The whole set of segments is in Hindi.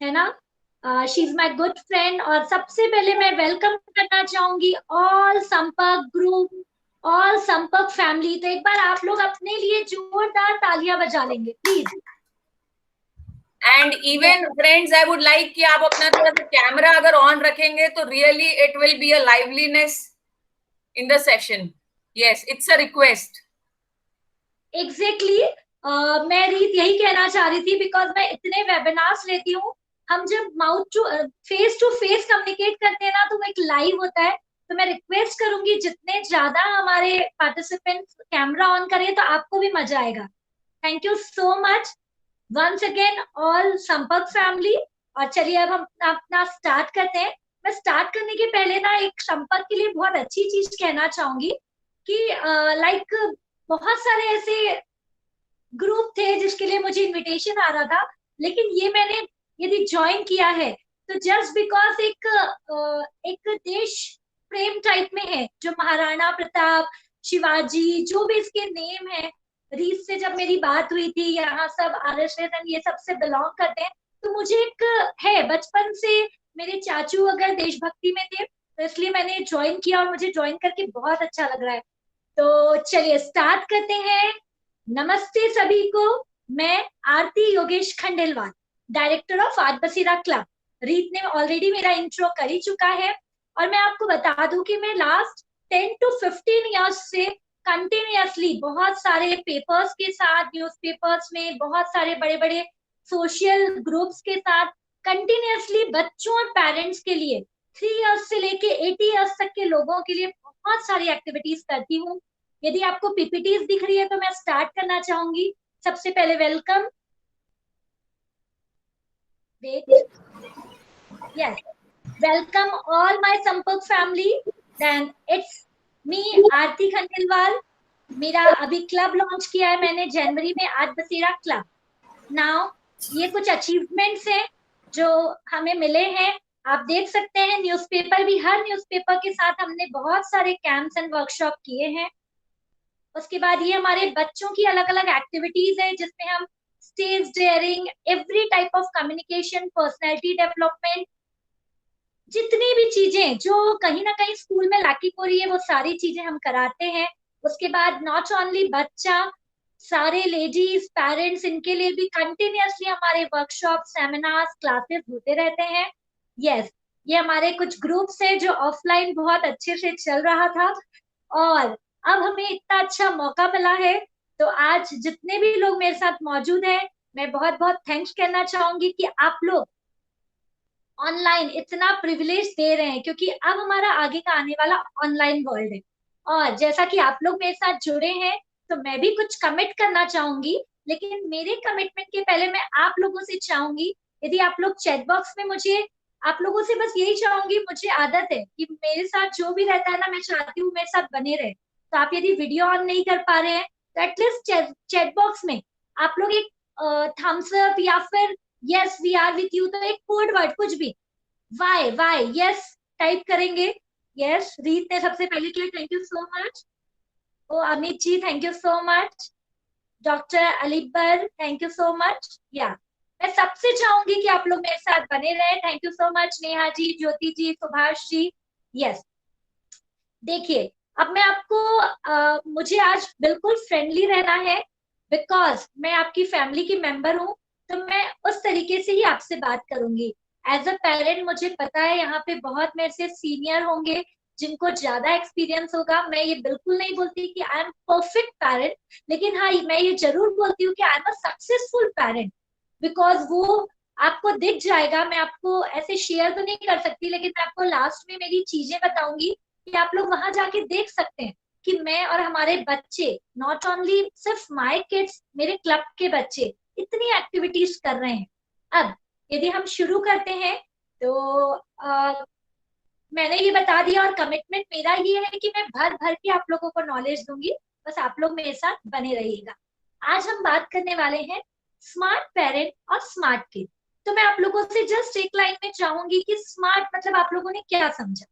है ना। She is my good friend. और सबसे पहले मैं वेलकम करना चाहूंगी ऑल संपर्क ग्रुप, ऑल संपर्क फैमिली। तो एक बार आप लोग अपने लिए जोरदार तालियां बजा लेंगे please. And even friends, I would like कि आप अपना थोड़ा सा कैमरा अगर ऑन रखेंगे तो really it will be a liveliness in the session. Yes, it's a request. Exactly मैं रीत यही कहना चाह रही थी, बिकॉज मैं इतने वेबिनार्स लेती हूँ। हम जब माउथ टू फेस कम्युनिकेट करते हैं ना, तो वो एक लाइव होता है। तो मैं रिक्वेस्ट करूंगी जितने ज्यादा हमारे पार्टिसिपेंट्स कैमरा ऑन करें तो आपको भी मजा आएगा। Thank you so much once again all Sampark family. और चलिए अब हम अपना स्टार्ट करते हैं। मैं स्टार्ट करने के पहले ना एक संपर्क के लिए बहुत अच्छी चीज कहना चाहूंगी कि लाइक बहुत सारे ऐसे ग्रुप थे जिसके लिए मुझे इनविटेशन आ रहा था, लेकिन ये मैंने यदि ज्वाइन किया है तो जस्ट बिकॉज एक देश प्रेम टाइप में है, जो महाराणा प्रताप, शिवाजी, जो भी इसके नेम है। रीस से जब मेरी बात हुई थी, यहाँ सब आरएसएस एंड ये सब से बिलोंग करते हैं। तो मुझे एक है बचपन से, मेरे चाचू अगर देशभक्ति में थे तो इसलिए मैंने ज्वाइन किया और मुझे ज्वाइन करके बहुत अच्छा लग रहा है। तो चलिए स्टार्ट करते हैं। नमस्ते सभी को। मैं आरती योगेश खंडेलवाल, डायरेक्टर ऑफ आज बसेरा क्लब। रीत ने ऑलरेडी मेरा इंट्रो कर ही चुका है। और मैं आपको बता दूं कि मैं लास्ट 10 to 15 years से कंटिन्यूअसली बहुत सारे पेपर्स के साथ, न्यूज़पेपर्स में बहुत सारे बड़े बड़े सोशल ग्रुप्स के साथ कंटिन्यूअसली बच्चों और पेरेंट्स के लिए 3 years से लेके 80 years तक के लोगों के लिए बहुत सारी एक्टिविटीज करती हूँ। यदि आपको पीपीटीज दिख रही है तो मैं स्टार्ट करना चाहूंगी। सबसे पहले welcome. Wait, yes, welcome all my Sampark family. Then it's me Aarti Khandelwal. मेरा अभी क्लब लॉन्च किया है मैंने जनवरी में, आज बसेरा क्लब। नाउ ये कुछ अचीवमेंट्स हैं जो हमें मिले हैं। आप देख सकते हैं न्यूज़पेपर भी, हर न्यूज़पेपर के साथ हमने बहुत सारे कैंप्स एंड वर्कशॉप किए हैं। उसके बाद ये हमारे बच्चों की अलग अलग एक्टिविटीज है जिसमें हम stage daring, every type of communication, personality development, जितनी भी चीजें जो कहीं ना कहीं स्कूल में लैकिंग हो रही है वो सारी चीजें हम कराते हैं। उसके बाद नॉट ओनली बच्चा, सारे लेडीज पेरेंट्स, इनके लिए भी कंटिन्यूअसली हमारे वर्कशॉप, सेमिनार्स, क्लासेस होते रहते हैं। यस, ये हमारे कुछ ग्रुप्स है जो ऑफलाइन बहुत अच्छे से चल रहा था, और अब हमें इतना अच्छा मौका मिला है। तो आज जितने भी लोग मेरे साथ मौजूद हैं, मैं बहुत बहुत थैंक्स कहना चाहूंगी कि आप लोग ऑनलाइन इतना प्रिविलेज दे रहे हैं, क्योंकि अब हमारा आगे का आने वाला ऑनलाइन वर्ल्ड है। और जैसा कि आप लोग मेरे साथ जुड़े हैं तो मैं भी कुछ कमिट करना चाहूंगी, लेकिन मेरे कमिटमेंट के पहले मैं आप लोगों से चाहूंगी, यदि आप लोग चैट बॉक्स में मुझे, आप लोगों से बस यही चाहूंगी, मुझे आदत है कि मेरे साथ जो भी रहता है ना, मैं चाहती हूँ मेरे साथ बने रहे। तो आप यदि वीडियो ऑन नहीं कर पा रहे हैं तो एटलीस्ट चैट बॉक्स में आप लोग एक थम्स अप या फिर yes we are with you, तो एक कोड वर्ड कुछ भी, वाई वाई यस टाइप करेंगे। यस, रीत ने सबसे पहले किया, थैंक यू सो मच। ओ Amit ji, thank you so much. Doctor Alibar, thank you so much. या मैं सबसे चाहूंगी कि आप लोग मेरे साथ बने रहे। Thank you so much Neha ji, Jyoti ji, Subhash ji. Yes, देखिए अब मैं आपको मुझे आज बिल्कुल फ्रेंडली रहना है, बिकॉज मैं आपकी फैमिली की मेंबर हूँ। तो मैं उस तरीके से ही आपसे बात करूंगी। एज अ पेरेंट मुझे पता है यहाँ पे बहुत मेरे से सीनियर होंगे जिनको ज्यादा एक्सपीरियंस होगा। मैं ये बिल्कुल नहीं बोलती कि आई एम परफेक्ट पेरेंट, लेकिन हाँ मैं ये जरूर बोलती हूँ कि I am a successful parent. Because वो आपको दिख जाएगा। मैं आपको ऐसे शेयर तो नहीं कर सकती, लेकिन मैं आपको लास्ट में मेरी चीजें बताऊंगी कि आप लोग वहां जाके देख सकते हैं कि मैं और हमारे बच्चे, नॉट ओनली सिर्फ माय किड्स, मेरे क्लब के बच्चे इतनी एक्टिविटीज कर रहे हैं। अब यदि हम शुरू करते हैं तो मैंने ये बता दिया, और कमिटमेंट मेरा ये है कि मैं भर भर के आप लोगों को नॉलेज दूंगी। बस आप लोग मेरे साथ बने रहिएगा। आज हम बात करने वाले हैं स्मार्ट पेरेंट और स्मार्ट किड। तो मैं आप लोगों से जस्ट एक लाइन में चाहूंगी कि स्मार्ट मतलब आप लोगों ने क्या समझा।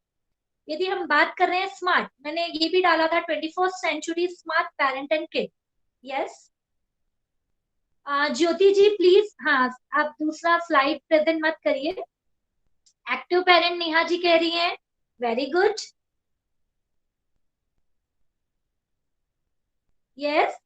यदि हम बात कर रहे हैं स्मार्ट, मैंने ये भी डाला था 21st century smart parent and kid. Yes, Jyoti ji please, हाँ आप दूसरा स्लाइड प्रेजेंट मत करिए। एक्टिव पेरेंट नेहा जी कह रही हैं, वेरी गुड, यस,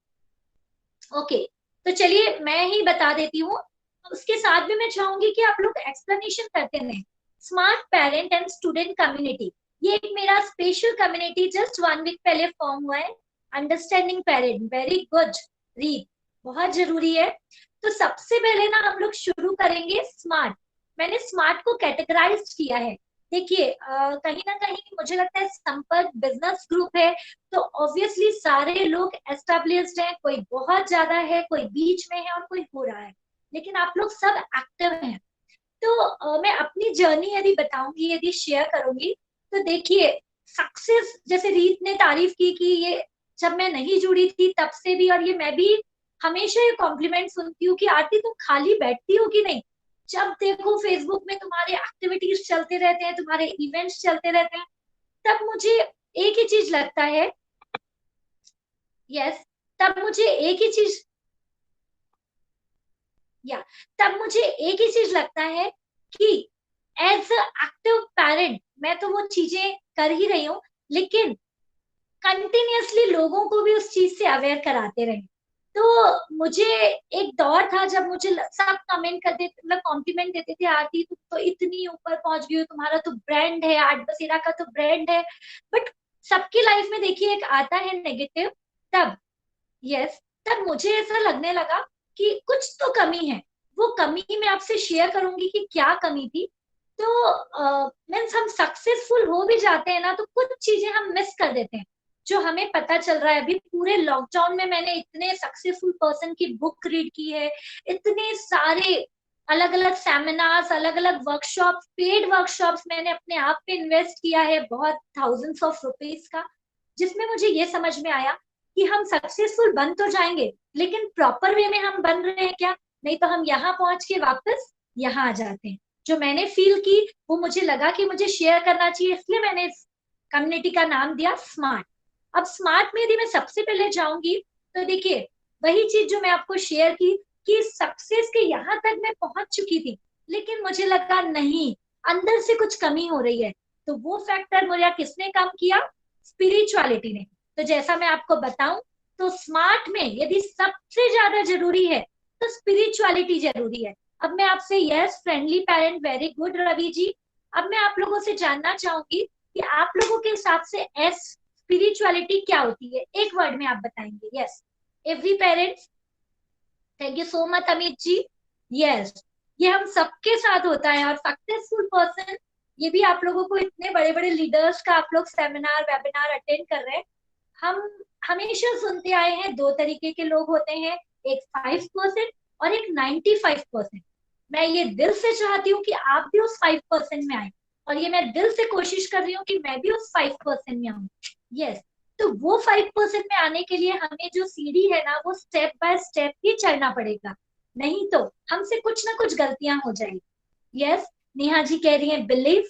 ओके। तो चलिए मैं ही बता देती हूँ, उसके साथ भी मैं चाहूंगी कि आप लोग एक्सप्लेनेशन करते रहें। Smart parent and student community, ये एक मेरा स्पेशल कम्युनिटी जस्ट 1 वीक पहले फॉर्म हुआ है। Understanding parent, very good read, बहुत जरूरी है। तो सबसे पहले ना हम लोग शुरू करेंगे स्मार्ट। मैंने स्मार्ट को कैटेगराइज किया है। देखिए कहीं ना कहीं मुझे लगता है संपर्क बिजनेस ग्रुप है, तो ऑब्वियसली सारे लोग एस्टेब्लिश्ड हैं, कोई बहुत ज्यादा है, कोई बीच में है और कोई हो रहा है, लेकिन आप लोग सब एक्टिव हैं। तो मैं अपनी जर्नी यदि बताऊंगी, यदि शेयर करूंगी, तो देखिए सक्सेस, जैसे रीत ने तारीफ की कि ये जब मैं नहीं जुड़ी थी तब से भी, और ये मैं भी हमेशा ये कॉम्प्लीमेंट सुनती हूँ कि आरती तुम खाली बैठती हो कि नहीं, जब देखो फेसबुक में तुम्हारे एक्टिविटीज चलते रहते हैं, तुम्हारे इवेंट्स चलते रहते हैं। तब मुझे एक ही चीज लगता है, यस, तब मुझे एक ही चीज, या तब मुझे एक ही चीज लगता है कि एज अ एक्टिव पेरेंट मैं तो वो चीजें कर ही रही हूँ, लेकिन कंटिन्यूअसली लोगों को भी उस चीज से अवेयर कराते रहे। तो मुझे एक दौर था जब मुझे सब कमेंट करते, मतलब कॉम्प्लीमेंट देते थे, आरती तुम तो इतनी ऊपर पहुंच गई हो, तुम्हारा तो ब्रांड है, आठ बसेरा का तो ब्रांड है। बट सबकी लाइफ में देखिए एक आता है नेगेटिव, तब, यस, तब मुझे ऐसा लगने लगा कि कुछ तो कमी है। वो कमी मैं आपसे शेयर करूंगी कि क्या कमी थी। तो मीन्स हम सक्सेसफुल हो भी जाते हैं ना, तो कुछ चीजें हम मिस कर देते हैं जो हमें पता चल रहा है। अभी पूरे लॉकडाउन में मैंने इतने सक्सेसफुल पर्सन की बुक रीड की है, इतने सारे अलग अलग सेमिनार्स, अलग अलग वर्कशॉप, पेड वर्कशॉप्स मैंने अपने आप पे इन्वेस्ट किया है, बहुत थाउजेंड्स ऑफ रुपीज का, जिसमें मुझे ये समझ में आया कि हम सक्सेसफुल बन तो जाएंगे, लेकिन प्रॉपर वे में हम बन रहे हैं क्या? नहीं तो हम यहाँ पहुंच के वापस यहाँ आ जाते हैं। जो मैंने फील की वो मुझे लगा कि मुझे शेयर करना चाहिए, इसलिए मैंने इस कम्युनिटी का नाम दिया स्मार्ट। अब स्मार्ट में यदि मैं सबसे पहले जाऊंगी, तो देखिए वही चीज जो मैं आपको शेयर की कि सक्सेस के यहाँ तक मैं पहुंच चुकी थी, लेकिन मुझे लगा नहीं, अंदर से कुछ कमी हो रही है। तो वो फैक्टर मुझे किसने कम किया? स्पिरिचुअलिटी ने। तो जैसा मैं आपको बताऊं, तो स्मार्ट में यदि सबसे ज्यादा जरूरी है तो स्पिरिचुअलिटी जरूरी है। अब मैं आपसे, yes friendly parent, very good Ravi ji. अब मैं आप लोगों से जानना चाहूंगी कि आप लोगों के हिसाब से एस स्पिरिचुअलिटी क्या होती है, एक वर्ड में आप बताएंगे। Yes, every parents, thank you so much Amit ji. Yes, ये हम सबके साथ होता है, और सक्सेसफुल पर्सन, ये भी आप लोगों को, इतने बड़े बड़े लीडर्स का आप लोग सेमिनार वेबिनार अटेंड कर रहे हैं। हम हमेशा सुनते आए हैं दो तरीके के लोग होते हैं, एक 5% और एक 95%। मैं ये दिल से चाहती हूँ कि आप भी उस 5% में आए, और ये मैं दिल से कोशिश कर रही हूँ कि मैं भी उस 5% में आऊँ। यस, तो वो 5% में आने के लिए हमें जो सीढ़ी है ना, वो स्टेप बाय स्टेप ही चलना पड़ेगा, नहीं तो हमसे कुछ ना कुछ गलतियां हो जाएगी। यस, नेहा जी कह रही है बिलीव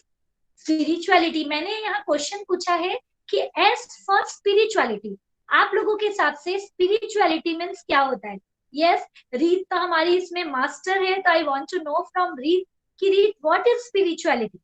स्पिरिचुअलिटी। मैंने यहाँ क्वेश्चन पूछा है कि एस फॉर स्पिरिचुअलिटी, आप लोगों के हिसाब से स्पिरिचुअलिटी मीन्स क्या होता है? यस, रीत तो हमारी इसमें मास्टर है, तो I want to know from Reet कि रीत व्हाट इज स्पिरिचुअलिटी।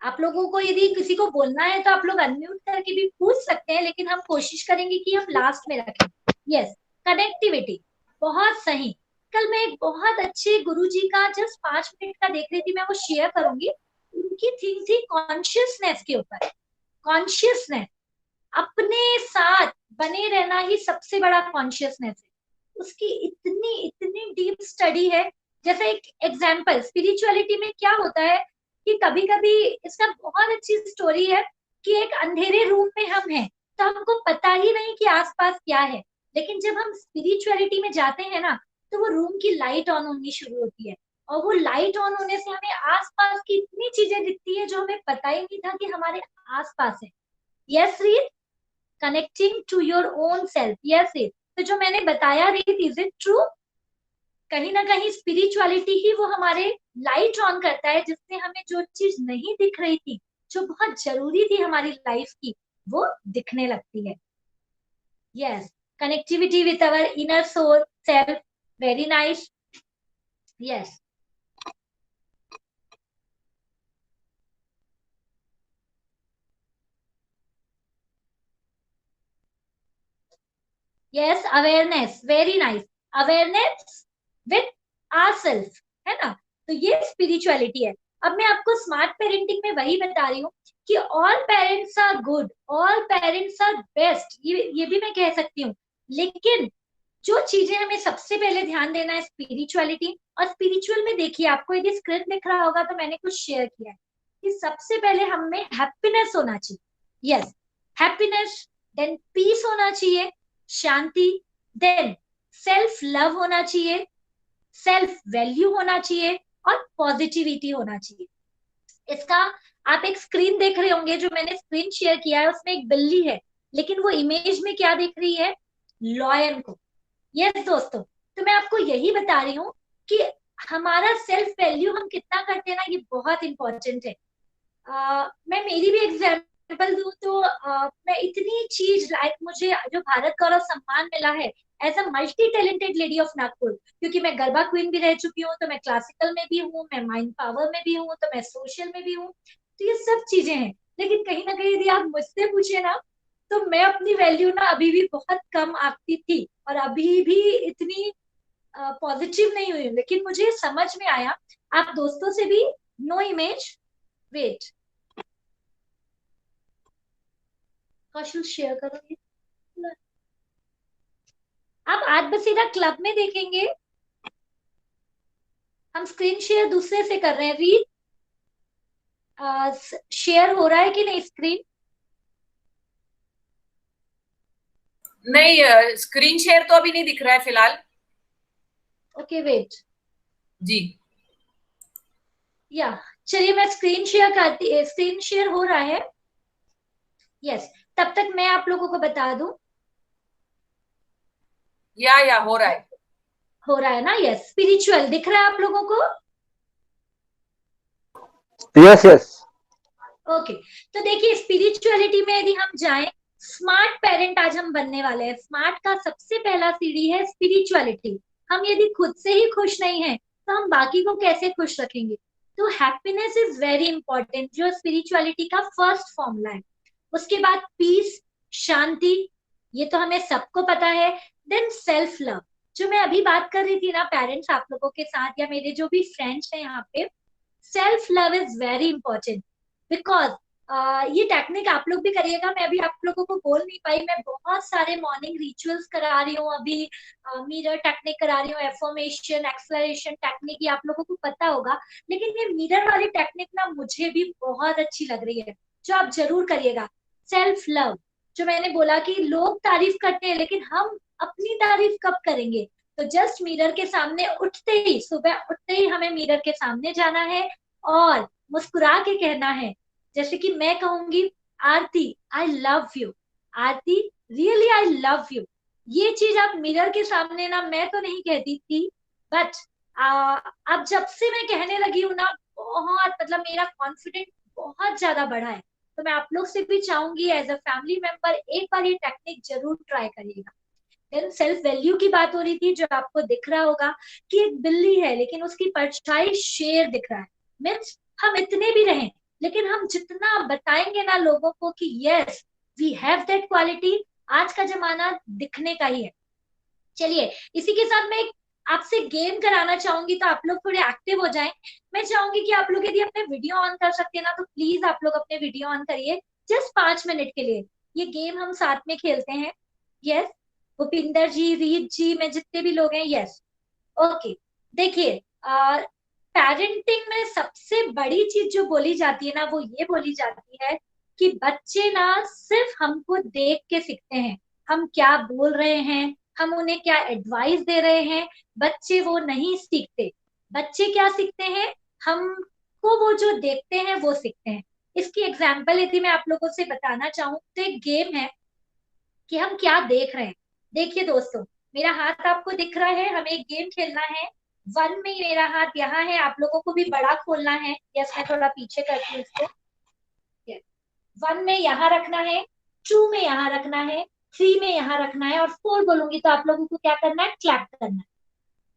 आप लोगों को यदि किसी को बोलना है तो आप लोग अनम्यूट करके भी पूछ सकते हैं, लेकिन हम कोशिश करेंगे कि हम लास्ट में रखें। यस, कनेक्टिविटी, बहुत सही। कल मैं एक बहुत अच्छे गुरुजी का जस्ट 5 मिनट का देख रही थी, मैं वो शेयर करूंगी। उनकी थिंग थी कॉन्शियसनेस के ऊपर। कॉन्शियसनेस, अपने साथ बने रहना ही सबसे बड़ा कॉन्शियसनेस है। उसकी इतनी इतनी डीप स्टडी है। जैसे एक एग्जाम्पल, स्पिरिचुअलिटी में क्या होता है कि कभी कभी, इसका बहुत अच्छी स्टोरी है कि एक अंधेरे रूम में हम हैं, तो हमको पता ही नहीं कि आसपास क्या है, लेकिन जब हम स्पिरिचुअलिटी में जाते हैं ना, तो वो रूम की लाइट ऑन होनी शुरू होती है, और वो लाइट ऑन होने से हमें आसपास की इतनी चीजें दिखती है जो हमें पता ही नहीं था कि हमारे आसपास है। Yes Reet, connecting to your own self. Yes Reet, तो जो मैंने बताया रीत, इज इट ट्रू? कहीं ना कहीं स्पिरिचुअलिटी ही वो हमारे लाइट ऑन करता है, जिससे हमें जो चीज नहीं दिख रही थी, जो बहुत जरूरी थी हमारी लाइफ की, वो दिखने लगती है। Yes, connectivity with our inner soul self. Very nice. Yes. Yes, awareness. Very nice. Awareness with ourself, है ना? तो ये स्पिरिचुअलिटी है. अब मैं आपको स्मार्ट पेरेंटिंग में वही बता रही हूँ कि all parents are good, all parents are best, ये भी मैं कह सकती हूँ. लेकिन जो चीजें हमें सबसे पहले ध्यान देना है स्पिरिचुअलिटी. और स्पिरिचुअल में देखिए, आपको यदि स्क्रिप्ट दिख रहा होगा तो मैंने कुछ शेयर किया है कि सबसे पहले हमें हैप्पीनेस होना चाहिए. यस, हैप्पीनेस, देन पीस होना चाहिए, शांति, देन सेल्फ लव होना चाहिए, सेल्फ वैल्यू होना चाहिए और पॉजिटिविटी होना चाहिए. इसका आप एक स्क्रीन देख रहे होंगे, जो मैंने स्क्रीन शेयर किया है उसमें एक बिल्ली है, लेकिन वो इमेज में क्या दिख रही है? लॉयन को. यस दोस्तों, तो मैं आपको यही बता रही हूँ कि हमारा सेल्फ वैल्यू हम कितना करते हैं ना, ये बहुत इंपॉर्टेंट है. मैं मेरी भी एग्जाम्पल दूं तो मैं इतनी चीज लाइक मुझे जो भारत गौरव सम्मान मिला है as a multi talented lady of Nagpur, क्योंकि मैं गरबा क्वीन भी रह चुकी हूँ, तो मैं क्लासिकल में भी हूँ, मैं माइंड पावर में भी हूँ, तो मैं सोशल में भी हूँ. तो ये सब चीजें हैं. लेकिन कहीं ना कहीं यदि आप मुझसे पूछे ना, तो मैं अपनी वैल्यू ना अभी भी बहुत कम आंकती थी और अभी भी इतनी पॉजिटिव नहीं हुई. लेकिन मुझे समझ में आया, आप दोस्तों से भी नो इमेज, वेट, कौशल शेयर करोगे? आप आज बसीरा क्लब में देखेंगे, हम स्क्रीन शेयर दूसरे से कर रहे हैं. रीड, शेयर हो रहा है कि नहीं स्क्रीन? नहीं, स्क्रीन शेयर तो अभी नहीं दिख रहा है फिलहाल. ओके वेट जी. या चलिए मैं स्क्रीन शेयर करती, स्क्रीन शेयर हो रहा है. यस, तब तक मैं आप लोगों को बता दूं. या हो रहा है. हो रहा है ना? यस, स्पिरिचुअल दिख रहा है आप लोगों को? Yes yes. ओके, तो देखिए स्पिरिचुअलिटी में यदि हम जाएं, स्मार्ट पेरेंट आज हम बनने वाले हैं. स्मार्ट का सबसे पहला सीढ़ी है स्पिरिचुअलिटी. हम यदि खुद से ही खुश नहीं हैं, तो हम बाकी को कैसे खुश रखेंगे? तो हैप्पीनेस इज वेरी इंपॉर्टेंट, जो स्पिरिचुअलिटी का फर्स्ट फॉर्मूला है. उसके बाद पीस, शांति, ये तो हमें सबको पता है. देन सेल्फ लव, जो मैं अभी बात कर रही थी ना पेरेंट्स आप लोगों के साथ या मेरे जो भी फ्रेंड्स हैं यहाँ पे, self love is very important. Because ये टेक्निक आप लोग भी करिएगा. मैं अभी आप लोगों को बोल नहीं पाई, मैं बहुत सारे मॉर्निंग रिचुअल्स करा रही हूँ अभी. मिरर टेक्निक करा रही हूँ, एफर्मेशन, एक्सप्लोरेशन टेक्निक, ये आप लोगों को पता होगा. लेकिन ये मिरर वाली टेक्निक ना मुझे भी बहुत अच्छी लग रही है, जो आप जरूर करिएगा. सेल्फ लव, जो मैंने बोला कि लोग तारीफ करते हैं, लेकिन हम अपनी तारीफ कब करेंगे? तो जस्ट मिरर के सामने उठते ही, सुबह उठते ही हमें मिरर के सामने जाना है और मुस्कुरा के कहना है. जैसे कि मैं कहूंगी, Aarti I love you, Aarti really I love you. ये चीज आप मिरर के सामने ना, मैं तो नहीं कहती थी, बट अब जब से मैं कहने लगी हूँ ना, बहुत मतलब मेरा कॉन्फिडेंस बहुत ज्यादा बढ़ा है. तो मैं आप लोग से भी चाहूंगी एज अ फैमिली मेंबर, एक बार ये टेक्निक जरूर ट्राई करिएगा. देन सेल्फ वैल्यू की बात हो रही थी, जो आपको दिख रहा होगा कि एक बिल्ली है लेकिन उसकी परछाई शेर दिख रहा है. मीन्स हम इतने भी रहें, लेकिन हम जितना बताएंगे ना लोगों को कि yes we have that quality, आज का जमाना दिखने का ही है. चलिए इसी के साथ मैं आपसे गेम कराना चाहूंगी, तो आप लोग थोड़े एक्टिव हो जाएं. मैं चाहूंगी कि आप लोग यदि अपने वीडियो ऑन कर सकते हैं ना, तो प्लीज आप लोग अपने वीडियो ऑन करिए जस्ट 5 मिनट के लिए. ये गेम हम साथ में खेलते हैं. यस, भूपिंदर जी, रीत जी, मैं जितने भी लोग हैं. Yes, okay. देखिए पेरेंटिंग में सबसे बड़ी चीज जो बोली जाती है ना, वो ये बोली जाती है कि बच्चे ना सिर्फ हमको देख के सीखते हैं. हम क्या बोल रहे हैं, हम उन्हें क्या एडवाइस दे रहे हैं, बच्चे वो नहीं सीखते. बच्चे क्या सीखते हैं? हमको वो जो देखते हैं वो सीखते हैं. इसकी एग्जाम्पल यदि मैं आप लोगों से बताना चाहूँ, तो एक गेम है कि हम क्या देख रहे हैं. देखिए दोस्तों, मेरा हाथ आपको दिख रहा है, हमें एक गेम खेलना है. 1 में मेरा हाथ यहाँ है, आप लोगों को भी बड़ा खोलना है. यस, मैं थोड़ा पीछे करती हूँ इसको. 1 में यहाँ रखना है, 2 में यहाँ रखना है, 3 में यहाँ रखना है, और 4 बोलूंगी तो आप लोगों को क्या करना है, क्लैप करना है।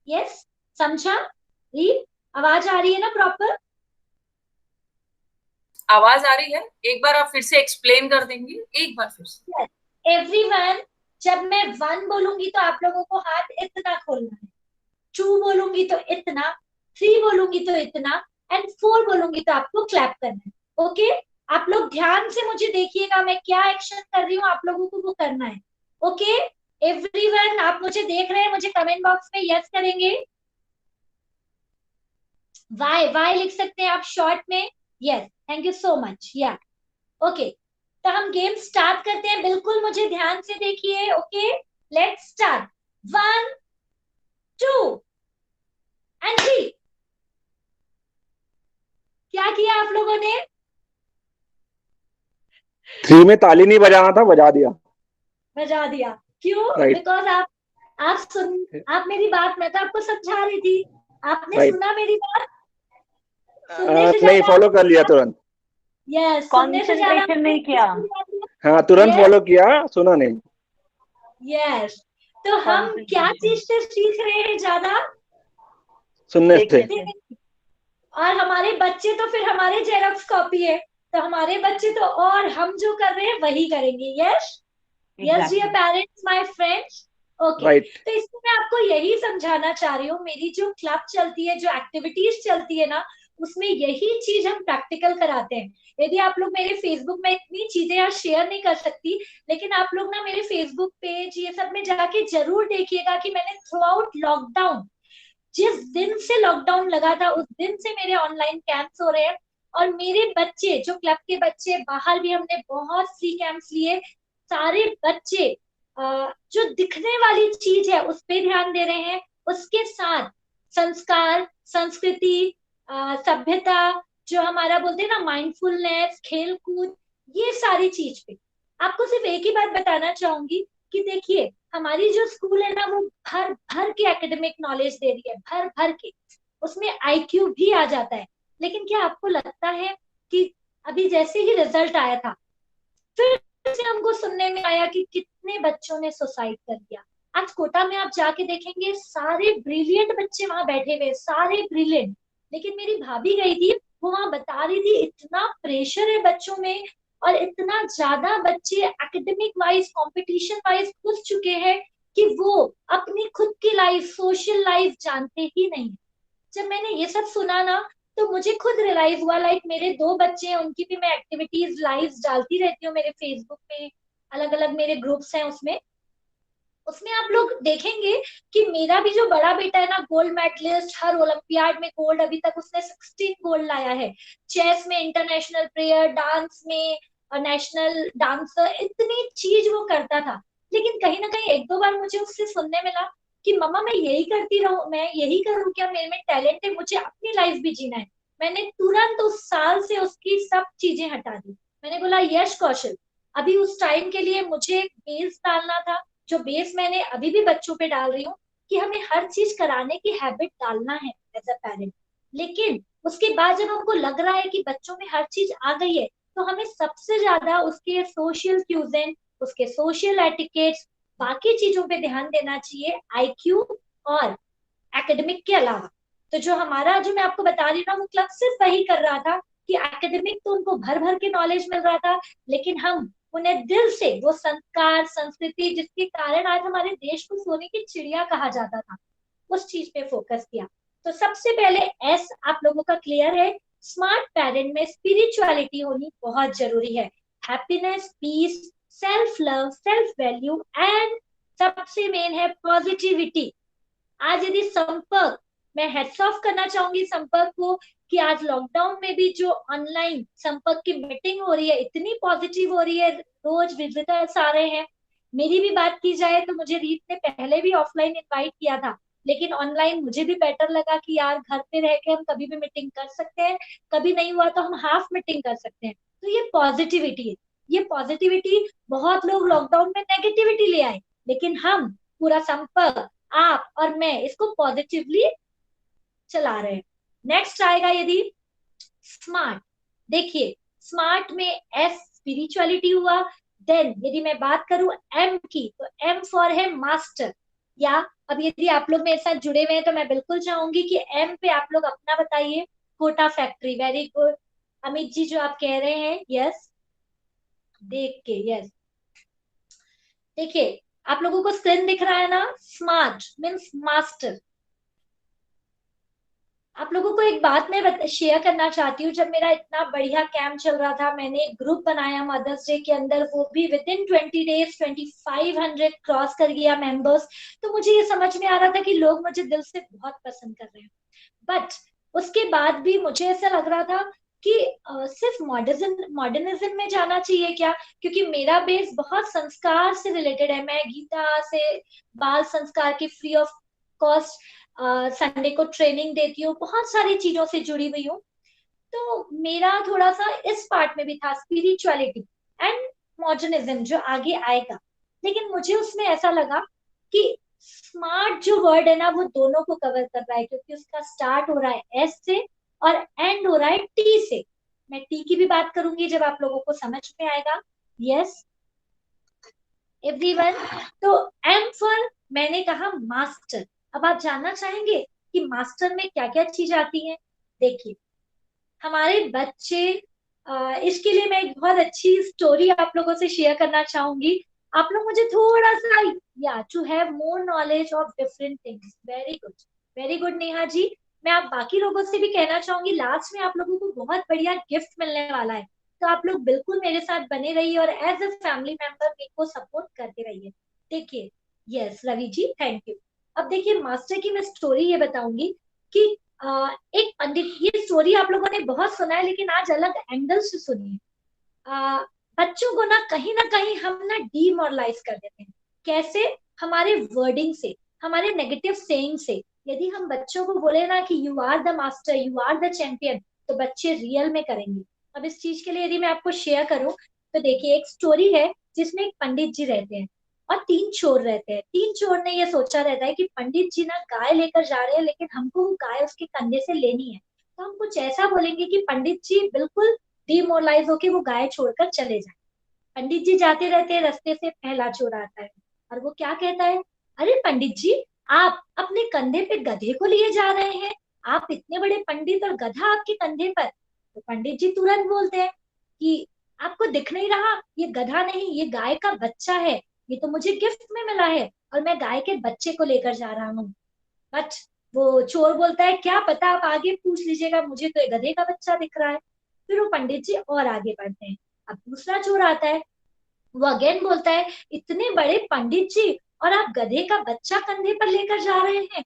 यस, समझा? रीड, आवाज आ रही है ना प्रॉपर? आवाज आ रही है? एक बार आप फिर से एक्सप्लेन कर देंगी, एक बार फिर से। एवरीवन, जब मैं 1 बोलूंगी तो आप लोगों को हाथ इतना खोलना है, 2 बोलूंगी तो इतना, 3 बोलूंगी तो इतना, एंड 4 बोलूंगी तो आपको क्लैप करना है। ओके, आप लोग ध्यान से मुझे देखिएगा, मैं क्या एक्शन कर रही हूँ आप लोगों को वो करना है। ओके एवरीवन, आप मुझे देख रहे हैं? मुझे कमेंट बॉक्स में यस करेंगे। वाई, वाई लिख सकते हैं आप शॉर्ट में। Yes, thank you so much. या ओके, तो हम गेम स्टार्ट करते हैं, बिल्कुल मुझे ध्यान से देखिए। Okay, let's start. 1 2 एंड 3। क्या किया आप लोगों ने? 3 में ताली नहीं बजाना था, बजा दिया। बजा दिया। क्यों? राइट बिकॉज आप मेरी बात, मैं तो आपको समझा रही थी, आपने राइट। सुना मेरी बात? सुनने से नहीं, ज्यादा फॉलो कर लिया तुरंत। यस, सुनने से ज्यादा कंसंट्रेशन नहीं किया। हाँ, तुरंत फॉलो किया, सुना नहीं। यस, तो हम क्या चीज से सीख रहे हैं ज्यादा? सुनने से। और हमारे बच्चे तो फिर हमारे जेरॉक्स कॉपी है, तो हमारे बच्चे तो, और हम जो कर रहे हैं वही करेंगे। Yes yes dear parents, my friends. Okay, right. तो इसमें मैं आपको यही समझाना चाह रही हूँ, मेरी जो क्लब चलती है, जो एक्टिविटीज चलती है ना, उसमें यही चीज हम प्रैक्टिकल कराते हैं। यदि आप लोग मेरे फेसबुक में, इतनी चीजें यार शेयर नहीं कर सकती, लेकिन आप लोग ना मेरे फेसबुक पेज ये सब में जाके जरूर देखिएगा कि मैंने थ्रू आउट लॉकडाउन, जिस दिन से लॉकडाउन लगा था उस दिन से मेरे ऑनलाइन कैंप्स हो रहे हैं। और मेरे बच्चे, जो क्लब के बच्चे, बाहर भी हमने बहुत सी कैंप्स लिए, सारे बच्चे जो दिखने वाली चीज है उस पे ध्यान दे रहे हैं, उसके साथ संस्कार, संस्कृति, सभ्यता, जो हमारा बोलते हैं ना माइंडफुलनेस, खेल कूद, ये सारी चीज पे। आपको सिर्फ एक ही बात बताना चाहूंगी कि देखिए, हमारी जो स्कूल है ना, वो भर भर के एकेडमिक नॉलेज दे रही है, भर भर के, उसमें आईक्यू भी आ जाता है। लेकिन क्या आपको लगता है कि अभी जैसे ही रिजल्ट आया था, फिर से हमको सुनने में आया कि कितने बच्चों ने सुसाइड कर दिया? आज कोटा में आप जाके देखेंगे, सारे ब्रिलियंट बच्चे वहां बैठे हुए, सारे ब्रिलियंट। लेकिन मेरी भाभी गई थी, वो वहां बता रही थी, इतना प्रेशर है बच्चों में, और इतना ज्यादा बच्चे एकेडमिक वाइज, कंपटीशन वाइज घुस चुके हैं कि वो अपनी खुद की लाइफ, सोशल लाइफ जानते ही नहीं। जब मैंने ये सब सुना ना, तो मुझे खुद रियलाइज हुआ, लाइक मेरे 2 बच्चे हैं, उनकी भी मैं एक्टिविटीज लाइव डालती रहती हूँ मेरे फेसबुक पे, अलग अलग मेरे ग्रुप्स हैं उसमें। उसमें आप लोग देखेंगे कि मेरा भी जो बड़ा बेटा है ना, गोल्ड मेडलिस्ट, हर ओलंपियाड में गोल्ड, अभी तक उसने 16 गोल्ड लाया है। चेस में इंटरनेशनल प्लेयर, डांस में नेशनल डांसर, इतनी चीज वो करता था। लेकिन कहीं ना कहीं 1-2 बार मुझे उससे सुनने मिला कि मम्मा मैं यही करती रहूं, मैं यही करूं क्या, मेरे में टैलेंट है, मुझे अपनी लाइफ भी जीना है। मैंने तुरंत उस साल से उसकी सब चीजें हटा दी। मैंने बोला यश कौशल, अभी उस टाइम के लिए मुझे बेस डालना था, जो बेस मैंने अभी भी बच्चों पे डाल रही हूँ, कि हमें हर चीज कराने की हैबिट डालना है एज अ पेरेंट। लेकिन उसके बाद जब हमको लग रहा है कि बच्चों में हर चीज आ गई है, तो हमें सबसे ज्यादा उसके सोशल क्यूजन, उसके सोशल एटिकेट्स, बाकी चीजों पे ध्यान देना चाहिए, आईक्यू और एकेडमिक के अलावा। तो जो हमारा, जो मैं आपको बता रही हूँ, वो क्लब सिर्फ वही कर रहा था कि एकेडमिक तो उनको भर भर के नॉलेज मिल रहा था, लेकिन हम उन्हें दिल से वो संस्कार, संस्कृति, जिसके कारण आज हमारे देश को सोने की चिड़िया कहा जाता था, उस चीज पे फोकस किया। तो सबसे पहले एस आप लोगों का क्लियर है, स्मार्ट पेरेंट में स्पिरिचुअलिटी होनी बहुत जरूरी है। Happiness, peace, self love, self value, and सबसे मेन है पॉजिटिविटी। आज यदि संपर्क, मैं हेड्स ऑफ करना चाहूंगी संपर्क को, कि आज लॉकडाउन में भी जो ऑनलाइन संपर्क की मीटिंग हो रही है, इतनी पॉजिटिव हो रही है, रोज विजिटर्स आ रहे हैं। मेरी भी बात की जाए तो मुझे रीत ने पहले भी ऑफलाइन इनवाइट किया था, लेकिन ऑनलाइन मुझे भी बेटर लगा कि यार घर पे रह के हम कभी भी मीटिंग कर सकते हैं, कभी नहीं हुआ तो हम हाफ मीटिंग कर सकते हैं। तो ये पॉजिटिविटी है, ये पॉजिटिविटी। बहुत लोग लॉकडाउन में नेगेटिविटी ले आए, लेकिन हम पूरा संपर्क, आप और मैं, इसको पॉजिटिवली चला रहे हैं। नेक्स्ट आएगा यदि स्मार्ट। देखिए, स्मार्ट में एस स्पिरिचुअलिटी हुआ, देन यदि मैं बात करूं एम की, तो एम फॉर है मास्टर। या अब यदि आप लोग मेरे साथ जुड़े हुए हैं तो मैं बिल्कुल चाहूंगी कि एम पे आप लोग अपना बताइए। Kota factory, very good. Amit ji जो आप कह रहे हैं, यस, देख के, यस। देखिए आप लोगों को स्क्रीन दिख रहा है ना, स्मार्ट मीन्स मास्टर। आप लोगों को एक बात मैं शेयर करना चाहती हूँ। जब मेरा इतना बढ़िया कैंप चल रहा था, मैंने एक ग्रुप बनाया मदर्स डे के अंदर, वो भी विद इन 20 डेज 2500 क्रॉस कर गया मेंबर्स। तो मुझे ये समझ में आ रहा था कि लोग मुझे दिल से बहुत पसंद कर रहे हैं। बट उसके बाद भी मुझे ऐसा लग रहा था कि सिर्फ मॉडर्निज्म में जाना चाहिए क्या, क्योंकि मेरा बेस बहुत संस्कार से रिलेटेड है। मैं गीता से बाल संस्कार की फ्री ऑफ कॉस्ट संडे को ट्रेनिंग देती हूँ, बहुत सारी चीजों से जुड़ी हुई हूँ। तो मेरा थोड़ा सा इस पार्ट में भी था, स्पिरिचुअलिटी एंड मॉडर्निज्म जो आगे आएगा। लेकिन मुझे उसमें ऐसा लगा कि स्मार्ट जो वर्ड है ना, वो दोनों को कवर कर रहा है, क्योंकि उसका स्टार्ट हो रहा है एस से और एंड हो रहा है टी से। मैं टी की भी बात करूंगी जब आप लोगों को समझ में आएगा। Yes everyone. तो एम फॉर मैंने कहा मास्टर। अब आप जानना चाहेंगे कि मास्टर में क्या क्या चीज आती है। देखिए हमारे बच्चे, इसके लिए मैं एक बहुत अच्छी स्टोरी आप लोगों से शेयर करना चाहूंगी। आप लोग मुझे थोड़ा सा, या to have more knowledge of different things, very good, very good Neha ji. मैं आप बाकी लोगों से भी कहना चाहूंगी, लास्ट में आप लोगों को बहुत बढ़िया गिफ्ट मिलने वाला है। तो आप लोग बिल्कुल मेरे साथ बने रहिए और एज अ फैमिली मेंबर मेरे को सपोर्ट करते रहिए। देखिए, yes Ravi ji, thank you. अब देखिए मास्टर की मैं स्टोरी ये बताऊंगी कि एक पंडित, ये स्टोरी आप लोगों ने बहुत सुना है लेकिन आज अलग एंगल से सुनिए। बच्चों को ना कहीं हम ना डीमोरलाइज कर देते हैं। कैसे? हमारे वर्डिंग से, हमारे नेगेटिव सेइंग से। यदि हम बच्चों को बोले ना कि you are the master, you are the champion, तो बच्चे रियल में करेंगे। अब इस चीज के लिए यदि मैं आपको शेयर करूं, तो देखिए एक स्टोरी है जिसमें एक पंडित जी रहते हैं और 3 चोर रहते हैं। 3 चोर ने ये सोचा रहता है कि पंडित जी ना गाय लेकर जा रहे हैं, लेकिन हमको वो गाय उसके कंधे से लेनी है। तो हम कुछ ऐसा बोलेंगे कि पंडित जी बिल्कुल डिमोरलाइज होके वो गाय छोड़कर चले जाए। पंडित जी जाते रहते हैं, रास्ते से पहला चोर आता है और वो क्या कहता है, अरे पंडित जी, आप अपने कंधे पे गधे को लिए जा रहे हैं, आप इतने बड़े पंडित और गधा आपके कंधे पर। तो पंडित जी तुरंत बोलते हैं कि आपको दिख नहीं रहा, ये गधा नहीं, ये गाय का बच्चा है, ये तो मुझे गिफ्ट में मिला है और मैं गाय के बच्चे को लेकर जा रहा हूँ। बट वो चोर बोलता है, क्या पता, आप आगे पूछ लीजिएगा, मुझे तो ये गधे का बच्चा दिख रहा है। फिर वो पंडित जी और आगे बढ़ते हैं। अब दूसरा चोर आता है, वो अगेन बोलता है, इतने बड़े पंडित जी और आप गधे का बच्चा कंधे पर लेकर जा रहे हैं,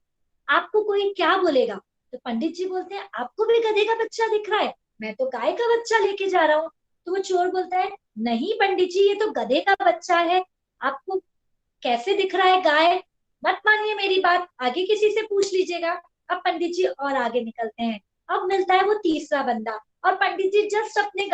आपको कोई क्या बोलेगा। तो पंडित जी बोलते हैं, आपको भी गधे का बच्चा दिख रहा है, मैं तो गाय का बच्चा लेके जा रहा हूँ। तो वो चोर बोलता है, नहीं पंडित जी, ये तो गधे का बच्चा है, आपको कैसे दिख रहा है गाय, मत मानिए मेरी बात, आगे किसी से पूछ लीजिएगा। अब पंडित जी और आगे निकलते हैं। अब मिलता है वो तीसरा बंदा और पंडित जी जस्ट अपने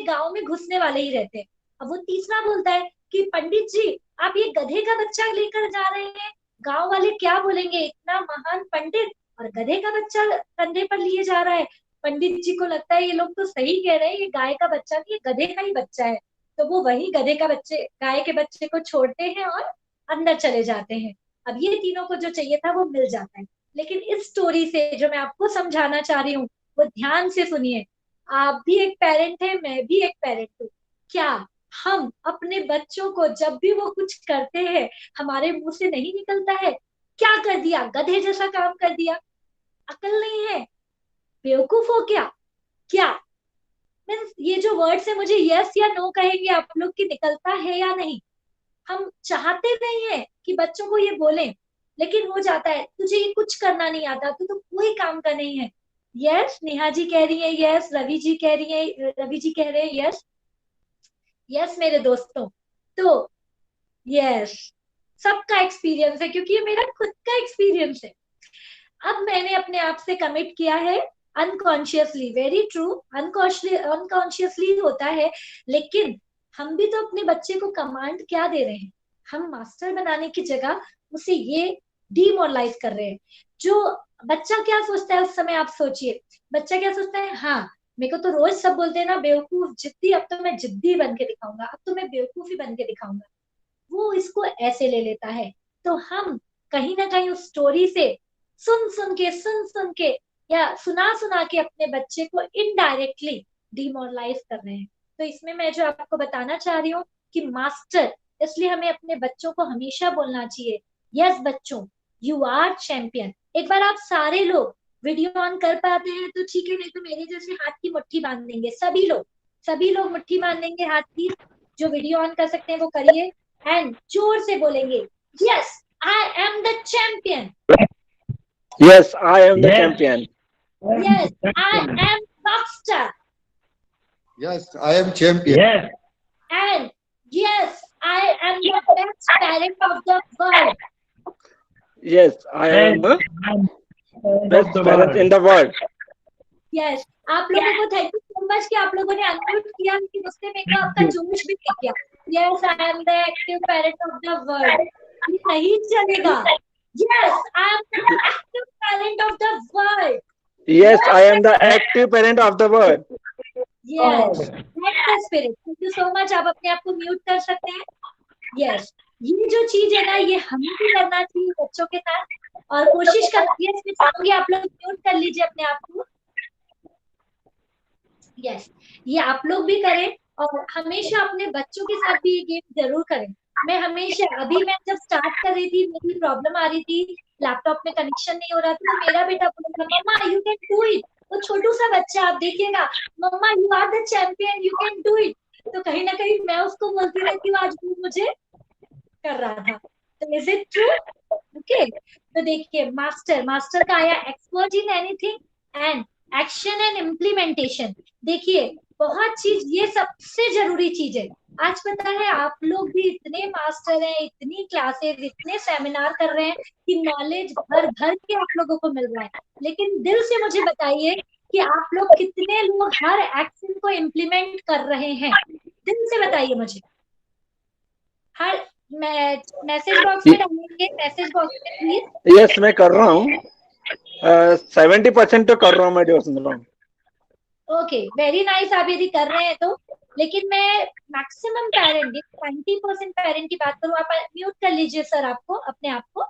गांव में घुसने वाले ही रहते हैं। अब वो तीसरा बोलता है कि पंडित जी, आप ये गधे का बच्चा लेकर जा रहे हैं, गांव वाले क्या बोलेंगे, इतना महान पंडित और गधे का बच्चा कंधे पर लिए जा रहा है। पंडित जी को लगता है ये लोग तो सही कह रहे हैं, ये गाय का बच्चा नहीं, ये गधे का ही बच्चा है। तो वो वही गधे का बच्चे, गाय के बच्चे को छोड़ते हैं और अंदर चले जाते हैं। अब ये तीनों को जो चाहिए था वो मिल जाता है। लेकिन इस स्टोरी से जो मैं आपको समझाना चाह रही हूँ, वो ध्यान से सुनिए। आप भी एक पेरेंट है, मैं भी एक पेरेंट हूँ। क्या हम अपने बच्चों को जब भी वो कुछ करते हैं, हमारे मुंह से नहीं निकलता है, क्या कर दिया, गधे जैसा काम कर दिया, अकल नहीं है, बेवकूफ हो क्या, क्या मीन्स ये जो वर्ड्स है, मुझे यस या नो कहेंगे आप लोग की निकलता है या नहीं। हम चाहते नहीं है कि बच्चों को ये बोले, लेकिन हो जाता है, तुझे ये कुछ करना नहीं आता, तू तो कोई काम का नहीं है। यस नेहा जी कह रही है, यस रवि जी कह रही है, रवि जी कह रहे हैं यस। यस मेरे दोस्तों, तो यस सबका एक्सपीरियंस है, क्योंकि ये मेरा खुद का एक्सपीरियंस है। अब मैंने अपने आप से कमिट किया है अनकॉन्शियसली, वेरी ट्रू, अनकॉन्शियसली होता है, लेकिन हम भी तो अपने बच्चे को कमांड क्या दे रहे हैं, हम मास्टर बनाने की जगह उसे ये डीमोरलाइज कर रहे हैं। जो बच्चा क्या सोचता है उस समय, आप सोचिए, बच्चा क्या सोचता है, हाँ मेरे को तो रोज सब बोलते हैं ना बेवकूफ जिद्दी, अब तो मैं जिद्दी बन के दिखाऊंगा, अब तो मैं बेवकूफी बन के दिखाऊंगा, वो इसको ऐसे ले लेता है। तो हम कहीं ना कहीं उस स्टोरी से सुन के या सुना के अपने बच्चे को इनडायरेक्टली डिमोरलाइज कर रहे हैं। तो इसमें मैं जो आपको बताना चाह रही हूँ कि मास्टर, इसलिए हमें अपने बच्चों को हमेशा बोलना चाहिए, यस बच्चों, यू आर चैंपियन। एक बार आप सारे लोग वीडियो ऑन कर पाते हैं तो ठीक है, नहीं तो मेरे जैसे हाथ की मुट्ठी बांध देंगे सभी लोग मुट्ठी बांध देंगे हाथ की। जो वीडियो ऑन कर सकते हैं वो करिए एंड जोर से बोलेंगे, yes I am the champion, Yes, I am the Yes. champion. Yes I am Rockstar, Yes, I am champion. Yes. and yes, I am the best parent of the world. Yes, I am the best parent in the world. Yes, आप लोगों को थैंक यू सो मच कि आप लोगों ने अनम्यूट किया, लेकिन उसने मेरे को आपका जोश भी नहीं किया। Yes, I am the active parent of the world. ये नहीं चलेगा। Yes, I am the active parent of the world. Yes, I am the active parent of the world. Yes, that's the spirit. Thank you so much. आप अपने आप को म्यूट कर सकते हैं। Yes, ये जो चीज है ना, ये हमें भी करना चाहिए बच्चों के साथ, और कोशिश करिए। इसमें चाहूंगी आप लोग म्यूट कर लीजिए अपने आप को। यस, ये आप लोग भी करें और हमेशा अपने बच्चों के साथ भी ये गेम जरूर करें। मैं हमेशा, अभी मैं जब स्टार्ट कर रही थी, मेरी प्रॉब्लम आ रही थी, लैपटॉप में कनेक्शन नहीं हो रहा था, तो मेरा बेटा बोला mumma you can do it. तो छोटू सा बच्चा, आप देखिएगा, mumma you are the champion, you can do it. तो कहीं ना कहीं मैं उसको बोलती रहती हूँ, आज वो मुझे कर रहा था। तो इज इट ट्रू? ओके, तो देखिए, मास्टर का आया expert in anything and action and implementation. देखिए, बहुत चीज, ये सबसे जरूरी चीज है। आज पता है आप लोग भी इतने मास्टर हैं, इतनी क्लासेस, इतने सेमिनार कर रहे हैं कि नॉलेज भर भर के आप लोगों को मिल रहा है, लेकिन दिल से मुझे बताइए कि आप लोग कितने लोग हर एक्शन को इम्प्लीमेंट कर रहे हैं? दिल से बताइए मुझे। हर मैसेज बॉक्स में डालेंगे, मैसेज बॉक्स में प्लीज। Yes, मैं कर रहा हूँ। 70% तो कर रहा हूँ मैं जो सुन रहा हूँ। Okay, very nice. आप यदि कर रहे हैं तो, लेकिन मैं मैक्सिमम पेरेंट, 90% पेरेंट की बात करूं, आप म्यूट कर लीजिए सर आपको, अपने आप को।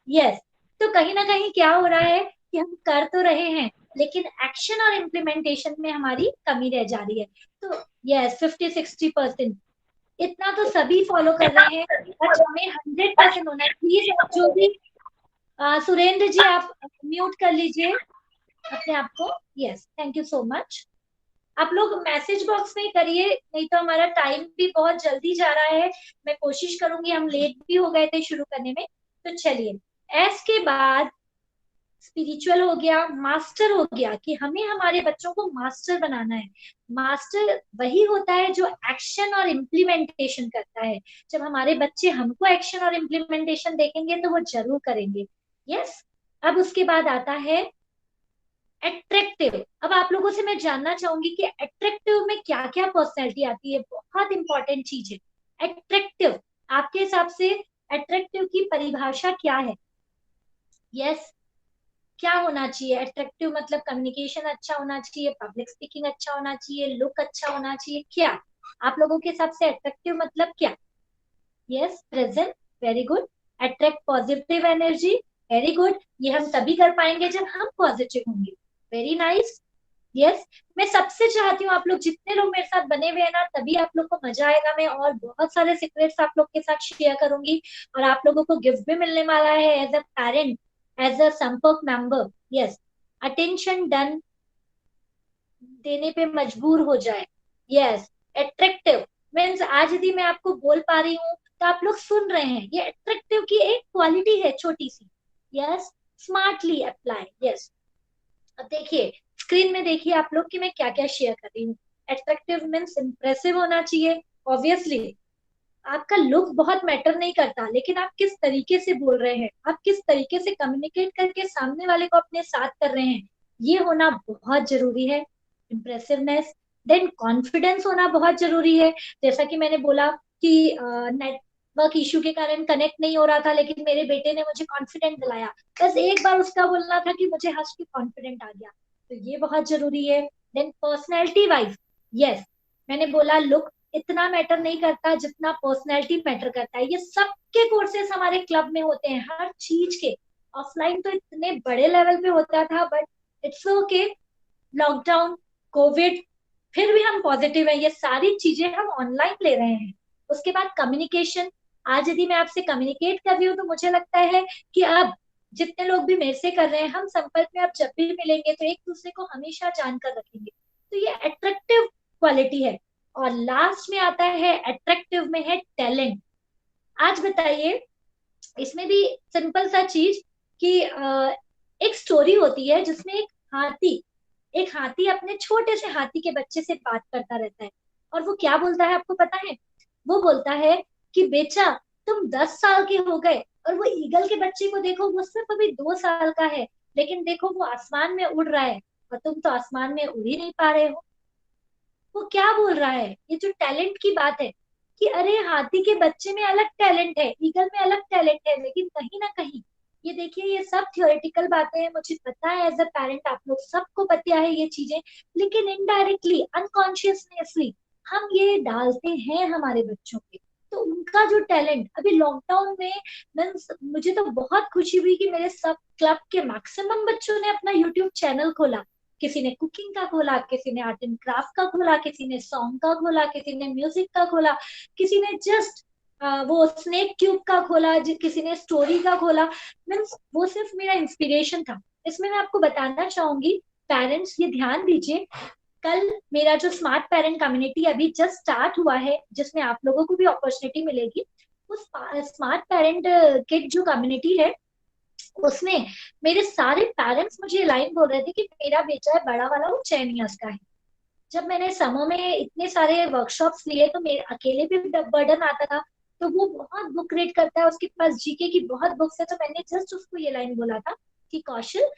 यस, तो कहीं ना कहीं क्या हो रहा है कि हम कर तो रहे हैं, लेकिन एक्शन और इम्प्लीमेंटेशन में हमारी कमी रह जा रही है। तो यस, 50-60% इतना तो सभी फॉलो कर रहे हैं, बट हमें 100% होना है। प्लीज जो भी सुरेंद्र जी, आप म्यूट कर लीजिए अपने आप को। Yes, thank you so much. आप लोग मैसेज बॉक्स में ही करिए, नहीं तो हमारा टाइम भी बहुत जल्दी जा रहा है। मैं कोशिश करूंगी, हम लेट भी हो गए थे शुरू करने में। तो चलिए, एस के बाद स्पिरिचुअल हो गया, मास्टर हो गया, कि हमें हमारे बच्चों को मास्टर बनाना है। मास्टर वही होता है जो एक्शन और इम्प्लीमेंटेशन करता है। जब हमारे बच्चे हमको एक्शन और इम्प्लीमेंटेशन देखेंगे तो वो जरूर करेंगे। यस, अब उसके बाद आता है अट्रैक्टिव। अब आप लोगों से मैं जानना चाहूंगी कि अट्रैक्टिव में क्या क्या पर्सनैलिटी आती है। बहुत इंपॉर्टेंट चीज है अट्रैक्टिव। आपके हिसाब से अट्रैक्टिव की परिभाषा क्या है? यस, क्या होना चाहिए अट्रैक्टिव? मतलब कम्युनिकेशन अच्छा होना चाहिए, पब्लिक स्पीकिंग अच्छा होना चाहिए, लुक अच्छा होना चाहिए, क्या आप लोगों के हिसाब से अट्रैक्टिव मतलब क्या? Yes, present, very good. Attract positive energy, very good. ये हम तभी कर पाएंगे जब हम पॉजिटिव होंगे। Very nice. यस, मैं सबसे चाहती हूँ आप लोग जितने लोग मेरे साथ बने हुए हैं ना, तभी आप लोग को मजा आएगा। मैं और बहुत सारे सीक्रेट्स आप लोग के साथ शेयर करूंगी, और आप लोगों को गिफ्ट भी मिलने वाला है as a parent, as a Sampark member. Yes, attention done देने पे मजबूर हो जाए। यस, अट्रैक्टिव मीन्स आज यदि मैं आपको बोल पा रही हूँ तो आप लोग सुन रहे हैं, ये अट्रैक्टिव की एक क्वालिटी है छोटी सी। Yes, smartly apply. यस, अब देखिए स्क्रीन में, देखिए आप लोग कि मैं क्या क्या शेयर कर रही हूँ। अट्रैक्टिव मीन्स इंप्रेसिव होना चाहिए। ऑब्वियसली आपका लुक बहुत मैटर नहीं करता, लेकिन आप किस तरीके से बोल रहे हैं, आप किस तरीके से कम्युनिकेट करके सामने वाले को अपने साथ कर रहे हैं, ये होना बहुत जरूरी है। इम्प्रेसिवनेस। देन कॉन्फिडेंस होना बहुत जरूरी है। जैसा कि मैंने बोला कि नेटवर्क इशू के कारण कनेक्ट नहीं हो रहा था, लेकिन मेरे बेटे ने मुझे कॉन्फिडेंट दिलाया। बस एक बार उसका बोलना था कि मुझे हंस के कॉन्फिडेंट आ गया। तो ये बहुत जरूरी है। देन पर्सनैलिटी वाइज, यस, मैंने बोला लुक इतना मैटर नहीं करता जितना पर्सनैलिटी मैटर करता है। ये सबके कोर्सेस हमारे क्लब में होते हैं, हर चीज के। ऑफलाइन तो इतने बड़े लेवल पे होता था, but it's okay, lockdown, Covid, फिर भी हम पॉजिटिव हैं, ये सारी चीजें हम ऑनलाइन ले रहे हैं। उसके बाद कम्युनिकेशन, आज यदि मैं आपसे कम्युनिकेट कर रही हूँ तो मुझे लगता है कि अब जितने लोग भी मेरे से कर रहे हैं, हम संपर्क में अब जब भी मिलेंगे तो एक दूसरे को हमेशा जानकर रखेंगे। तो ये अट्रैक्टिव क्वालिटी है। और लास्ट में आता है अट्रैक्टिव में है टैलेंट। आज बताइए, इसमें भी सिंपल सा चीज कि एक स्टोरी होती है जिसमें एक हाथी अपने छोटे से हाथी के बच्चे से बात करता रहता है। और वो क्या बोलता है आपको पता है? वो बोलता है कि बेटा, तुम 10 साल के हो गए, और वो ईगल के बच्चे को देखो, वो सिर्फ अभी 2 साल का है, लेकिन देखो वो आसमान में उड़ रहा है, और तुम तो आसमान में उड़ ही नहीं पा रहे हो। वो क्या बोल रहा है? ये जो टैलेंट की बात है कि अरे हाथी के बच्चे में अलग टैलेंट है, ईगल में अलग टैलेंट है, लेकिन कहीं ना कहीं, ये देखिए, ये सब थियोरेटिकल बातें हैं, मुझे पता है, एज अ पेरेंट आप लोग सबको पता है ये चीजें, लेकिन इनडायरेक्टली, अनकॉन्शियसली हम ये डालते हैं हमारे बच्चों पे। तो उनका जो टैलेंट अभी लॉकडाउन में, मीन्स मुझे तो बहुत खुशी हुई कि मेरे सब क्लब के मैक्सिमम बच्चों ने अपना यूट्यूब चैनल खोला। किसी ने कुकिंग का खोला, किसी ने आर्ट एंड क्राफ्ट का खोला, किसी ने सॉन्ग का खोला, किसी ने म्यूजिक का खोला, किसी ने जस्ट वो स्नेक क्यूब का खोला, किसी ने स्टोरी का खोला। मीन्स वो सिर्फ मेरा इंस्पिरेशन था। इसमें मैं आपको बताना चाहूंगी, पेरेंट्स ये ध्यान दीजिए, कल मेरा जो स्मार्ट पेरेंट कम्युनिटी अभी जस्ट स्टार्ट हुआ है, जिसमें आप लोगों को भी अपॉर्चुनिटी मिलेगी, उस स्मार्ट पेरेंट किड जो कम्युनिटी है, उसमें मेरे सारे पेरेंट्स मुझे ये लाइन बोल रहे थे कि मेरा बेटा है बड़ा वाला, वो 6 इयर्स का है। जब मैंने समर में इतने सारे वर्कशॉप्स लिए तो मेरे अकेले भी बर्डन आता था। तो वो बहुत बुक रीड करता है, उसके पास जीके की बहुत बुक्स है। तो मैंने जस्ट उसको ये लाइन बोला था कि कौशल,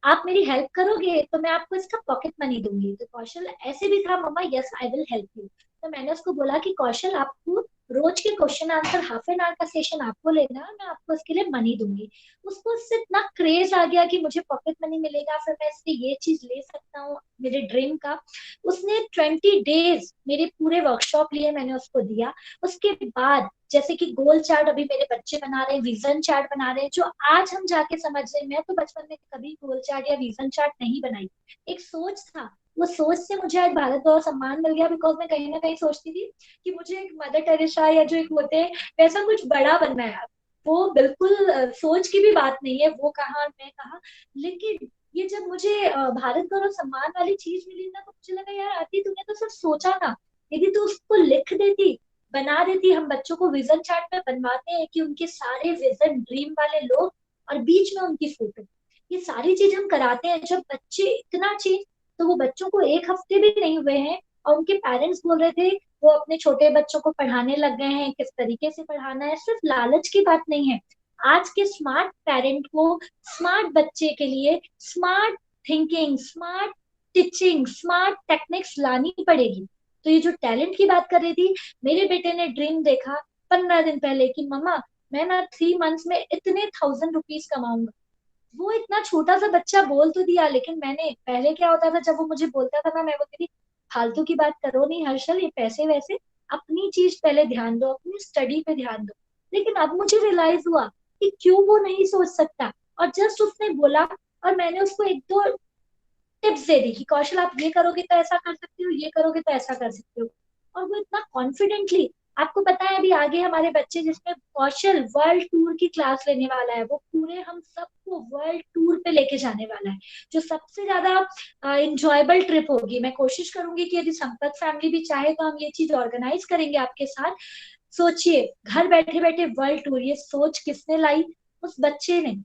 आप मेरी हेल्प करोगे तो मैं आपको इसका पॉकेट मनी दूंगी। तो कौशल ऐसे भी था, mumma yes I will help you. तो मैंने उसको बोला कि कौशल, आपको रोज के question answer half an hour का सेशन आपको लेना है, मैं आपको इसके लिए मनी दूंगी। उसको उससे इतना क्रेज आ गया कि मुझे पॉकेट मनी मिलेगा, फिर मैं इससे ये चीज ले सकता हूँ मेरे ड्रीम का। उसने 20 डेज मेरे पूरे वर्कशॉप लिए, मैंने उसको दिया। उसके बाद जैसे कि गोल चार्ट अभी मेरे बच्चे बना रहे हैं, विजन चार्ट बना रहे हैं, जो आज हम जाके समझ रहे हैं। मैं तो बचपन में कभी गोल चार्ट या विजन चार्ट नहीं बनाई, एक सोच था, वो सोच से मुझे आज भारत गौरव सम्मान मिल गया। बिकॉज मैं कहीं ना कहीं सोचती थी कि मुझे एक मदर टेरेसा या जो एक होते हैं वैसा कुछ बड़ा बनना है। वो बिल्कुल सोच की भी बात नहीं है, वो कहा और मैं कहा। लेकिन ये जब मुझे भारत गौरव सम्मान वाली चीज मिली ना, तो मुझे लगा यार आरती, तूने तो सिर्फ सोचा था, यदि तू उसको लिख देती, बना देती। हम बच्चों को विजन चार्ट में बनवाते हैं कि उनके सारे विजन, ड्रीम वाले लोग, और बीच में उनकी फोटो, ये सारी चीज हम कराते हैं। जब बच्चे इतना चीज, तो वो बच्चों को 1 हफ्ते भी नहीं हुए हैं और उनके पेरेंट्स बोल रहे थे वो अपने छोटे बच्चों को पढ़ाने लग गए हैं, किस तरीके से पढ़ाना है। सिर्फ लालच की बात नहीं है, आज के स्मार्ट पेरेंट को स्मार्ट बच्चे के लिए smart thinking, smart teaching, smart techniques लानी पड़ेगी। तो ये जो टैलेंट की बात कर रही थी, मेरे बेटे ने ड्रीम देखा 15 दिन पहले कि मम्मा, मैं ना 3 मंथ्स में इतने 1000 रुपीज कमाऊंगा। वो इतना छोटा सा बच्चा बोल तो दिया, लेकिन मैंने, पहले क्या होता था, जब वो मुझे बोलता था ना, मैं बोलती थी फालतू की बात करो नहीं हर्षल, ये पैसे वैसे, अपनी चीज पहले ध्यान दो, अपनी स्टडी पे ध्यान दो। लेकिन अब मुझे रियलाइज हुआ कि क्यों वो नहीं सोच सकता। और जस्ट उसने बोला, और मैंने उसको 1-2 टिप्स दे दी कि कौशल आप ये करोगे तो ऐसा कर सकते हो, ये करोगे तो ऐसा कर सकते हो। और वो इतना कॉन्फिडेंटली, आपको पता है अभी आगे हमारे बच्चे, जिसमें कौशल वर्ल्ड टूर की क्लास लेने वाला है, वो पूरे हम सबको वर्ल्ड टूर पे लेके जाने वाला है, जो सबसे ज्यादा इंजॉयबल ट्रिप होगी। मैं कोशिश करूंगी कि यदि संपर्क फैमिली भी चाहे तो हम ये चीज ऑर्गेनाइज करेंगे आपके साथ। सोचिए, घर बैठे बैठे वर्ल्ड टूर, ये सोच किसने लाई? उस बच्चे ने।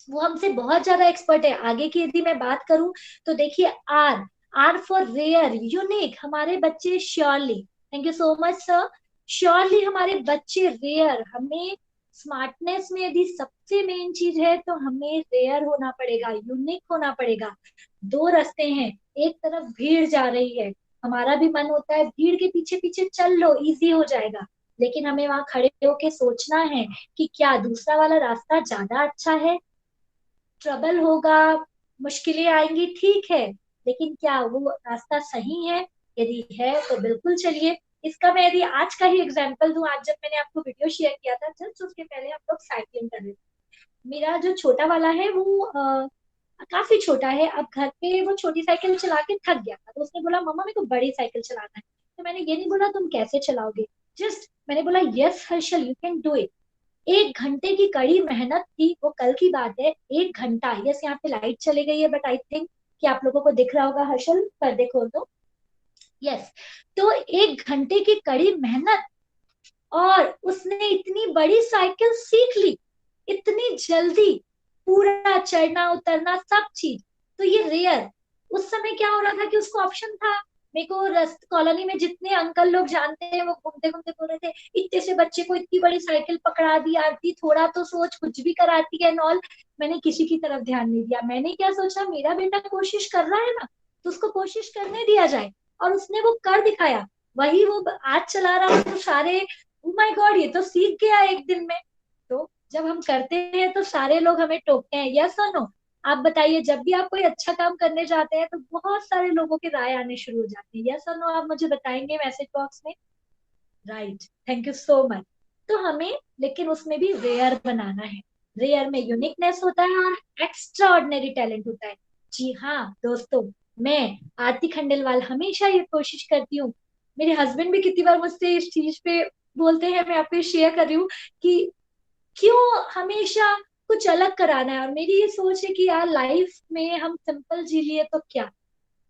वो हमसे बहुत ज्यादा एक्सपर्ट है। आगे की यदि मैं बात करूं तो देखिए, R R for rare, unique, हमारे बच्चे surely, thank you so much sir, surely हमारे बच्चे रेयर। हमें स्मार्टनेस में यदि सबसे मेन चीज है तो हमें रेयर होना पड़ेगा, यूनिक होना पड़ेगा। 2 रास्ते हैं, एक तरफ भीड़ जा रही है, हमारा भी मन होता है भीड़ के पीछे पीछे चल लो, इजी हो जाएगा, लेकिन हमें वहां खड़े होके सोचना है कि क्या दूसरा वाला रास्ता ज्यादा अच्छा है। ट्रबल होगा, मुश्किलें आएंगी, ठीक है, लेकिन क्या वो रास्ता सही है? यदि है तो बिल्कुल चलिए। इसका मैं यदि आज का ही एग्जाम्पल दूं, आज जब मैंने आपको वीडियो शेयर किया था, जस्ट उसके पहले हम लोग साइकिलिंग कर रहे थे। मेरा जो छोटा वाला है वो काफी छोटा है। अब घर पे वो छोटी साइकिल चला के थक गया था, तो उसने बोला मम्मा मेरे को बड़ी साइकिल चलाना है। तो मैंने ये नहीं बोला तुम कैसे चलाओगे, जस्ट मैंने बोला yes Harshal you can do it. 1 घंटे की कड़ी मेहनत थी, वो कल की बात है। 1 घंटा, यस यहाँ पे लाइट चली गई है बट आई थिंक कि आप लोगों को दिख रहा होगा। हर्षल पर्दे खोल दो। यस, तो 1 घंटे की कड़ी मेहनत, और उसने इतनी बड़ी साइकिल सीख ली इतनी जल्दी, पूरा चढ़ना उतरना सब चीज। तो ये रेयर। उस समय क्या हो रहा था कि उसको ऑप्शन था। मेरे को कॉलोनी में जितने अंकल लोग जानते हैं वो घूमते घूमते बोल रहे थे इतने से बच्चे को इतनी बड़ी साइकिल पकड़ा दी आरती, थोड़ा तो सोच, कुछ भी कराती है नॉल। मैंने किसी की तरफ ध्यान नहीं दिया। मैंने क्या सोचा, मेरा बेटा कोशिश कर रहा है ना, तो उसको कोशिश करने दिया जाए। और उसने वो कर दिखाया। वही वो आज चला रहा है तो सारे ओ माय गॉड ये तो सीख गया 1 दिन में। तो जब हम करते हैं तो सारे लोग हमें टोकते हैं, यस और नो? आप बताइए, जब भी आप कोई अच्छा काम करने जाते हैं तो बहुत सारे लोगों के राय आने शुरू हो जाते हैं, यस और नो? आप मुझे बताएंगे मैसेज बॉक्स में। Right, thank you so much. तो हमें लेकिन उसमें भी रेयर बनाना है। रेयर में यूनिकनेस होता है और एक्स्ट्रा ऑर्डिनरी टैलेंट होता है। जी हाँ दोस्तों, मैं आरती खंडेलवाल हमेशा ये कोशिश करती हूँ। मेरे हस्बैंड भी कितनी बार मुझसे इस चीज पे बोलते हैं, मैं आपको शेयर कर रही हूँ कि क्यों हमेशा कुछ अलग कराना है। और मेरी ये सोच है कि यार लाइफ में हम सिंपल जी लिए तो क्या,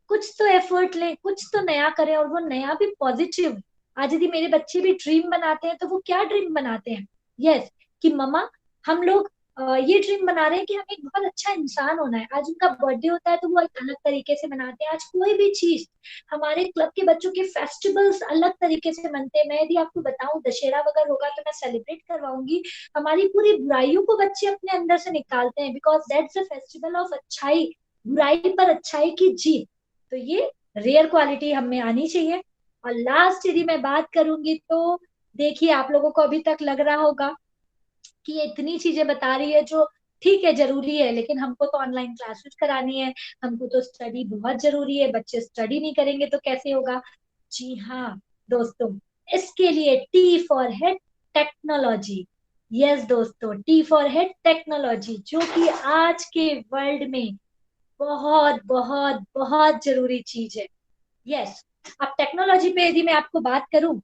कुछ तो एफर्ट ले, कुछ तो नया करें, और वो नया भी पॉजिटिव। आज यदि मेरे बच्चे भी ड्रीम बनाते हैं तो वो क्या ड्रीम बनाते हैं? यस, कि मम्मा हम लोग ये ड्रीम बना रहे हैं कि हमें एक बहुत अच्छा इंसान होना है। आज उनका बर्थडे होता है तो वो एक अलग तरीके से मनाते हैं। आज कोई भी चीज, हमारे क्लब के बच्चों के फेस्टिवल्स अलग तरीके से मनते हैं। मैं यदि आपको बताऊं दशहरा वगैरह होगा तो मैं सेलिब्रेट करवाऊंगी। हमारी पूरी बुराइयों को बच्चे अपने अंदर से निकालते हैं, because that's a festival of अच्छाई, बुराई पर अच्छाई की जीत। तो ये रेयर क्वालिटी हम में आनी चाहिए। और लास्ट यदि मैं बात करूंगी तो देखिए, आप लोगों को अभी तक लग रहा होगा कि ये इतनी चीजें बता रही है जो ठीक है जरूरी है, लेकिन हमको तो ऑनलाइन क्लासेस करानी है, हमको तो स्टडी बहुत जरूरी है, बच्चे स्टडी नहीं करेंगे तो कैसे होगा? जी हाँ दोस्तों, इसके लिए टी फॉर है टेक्नोलॉजी। यस दोस्तों, टी फॉर है टेक्नोलॉजी, जो कि आज के वर्ल्ड में बहुत बहुत बहुत जरूरी चीज है। यस, अब टेक्नोलॉजी पे यदि मैं आपको बात करूं,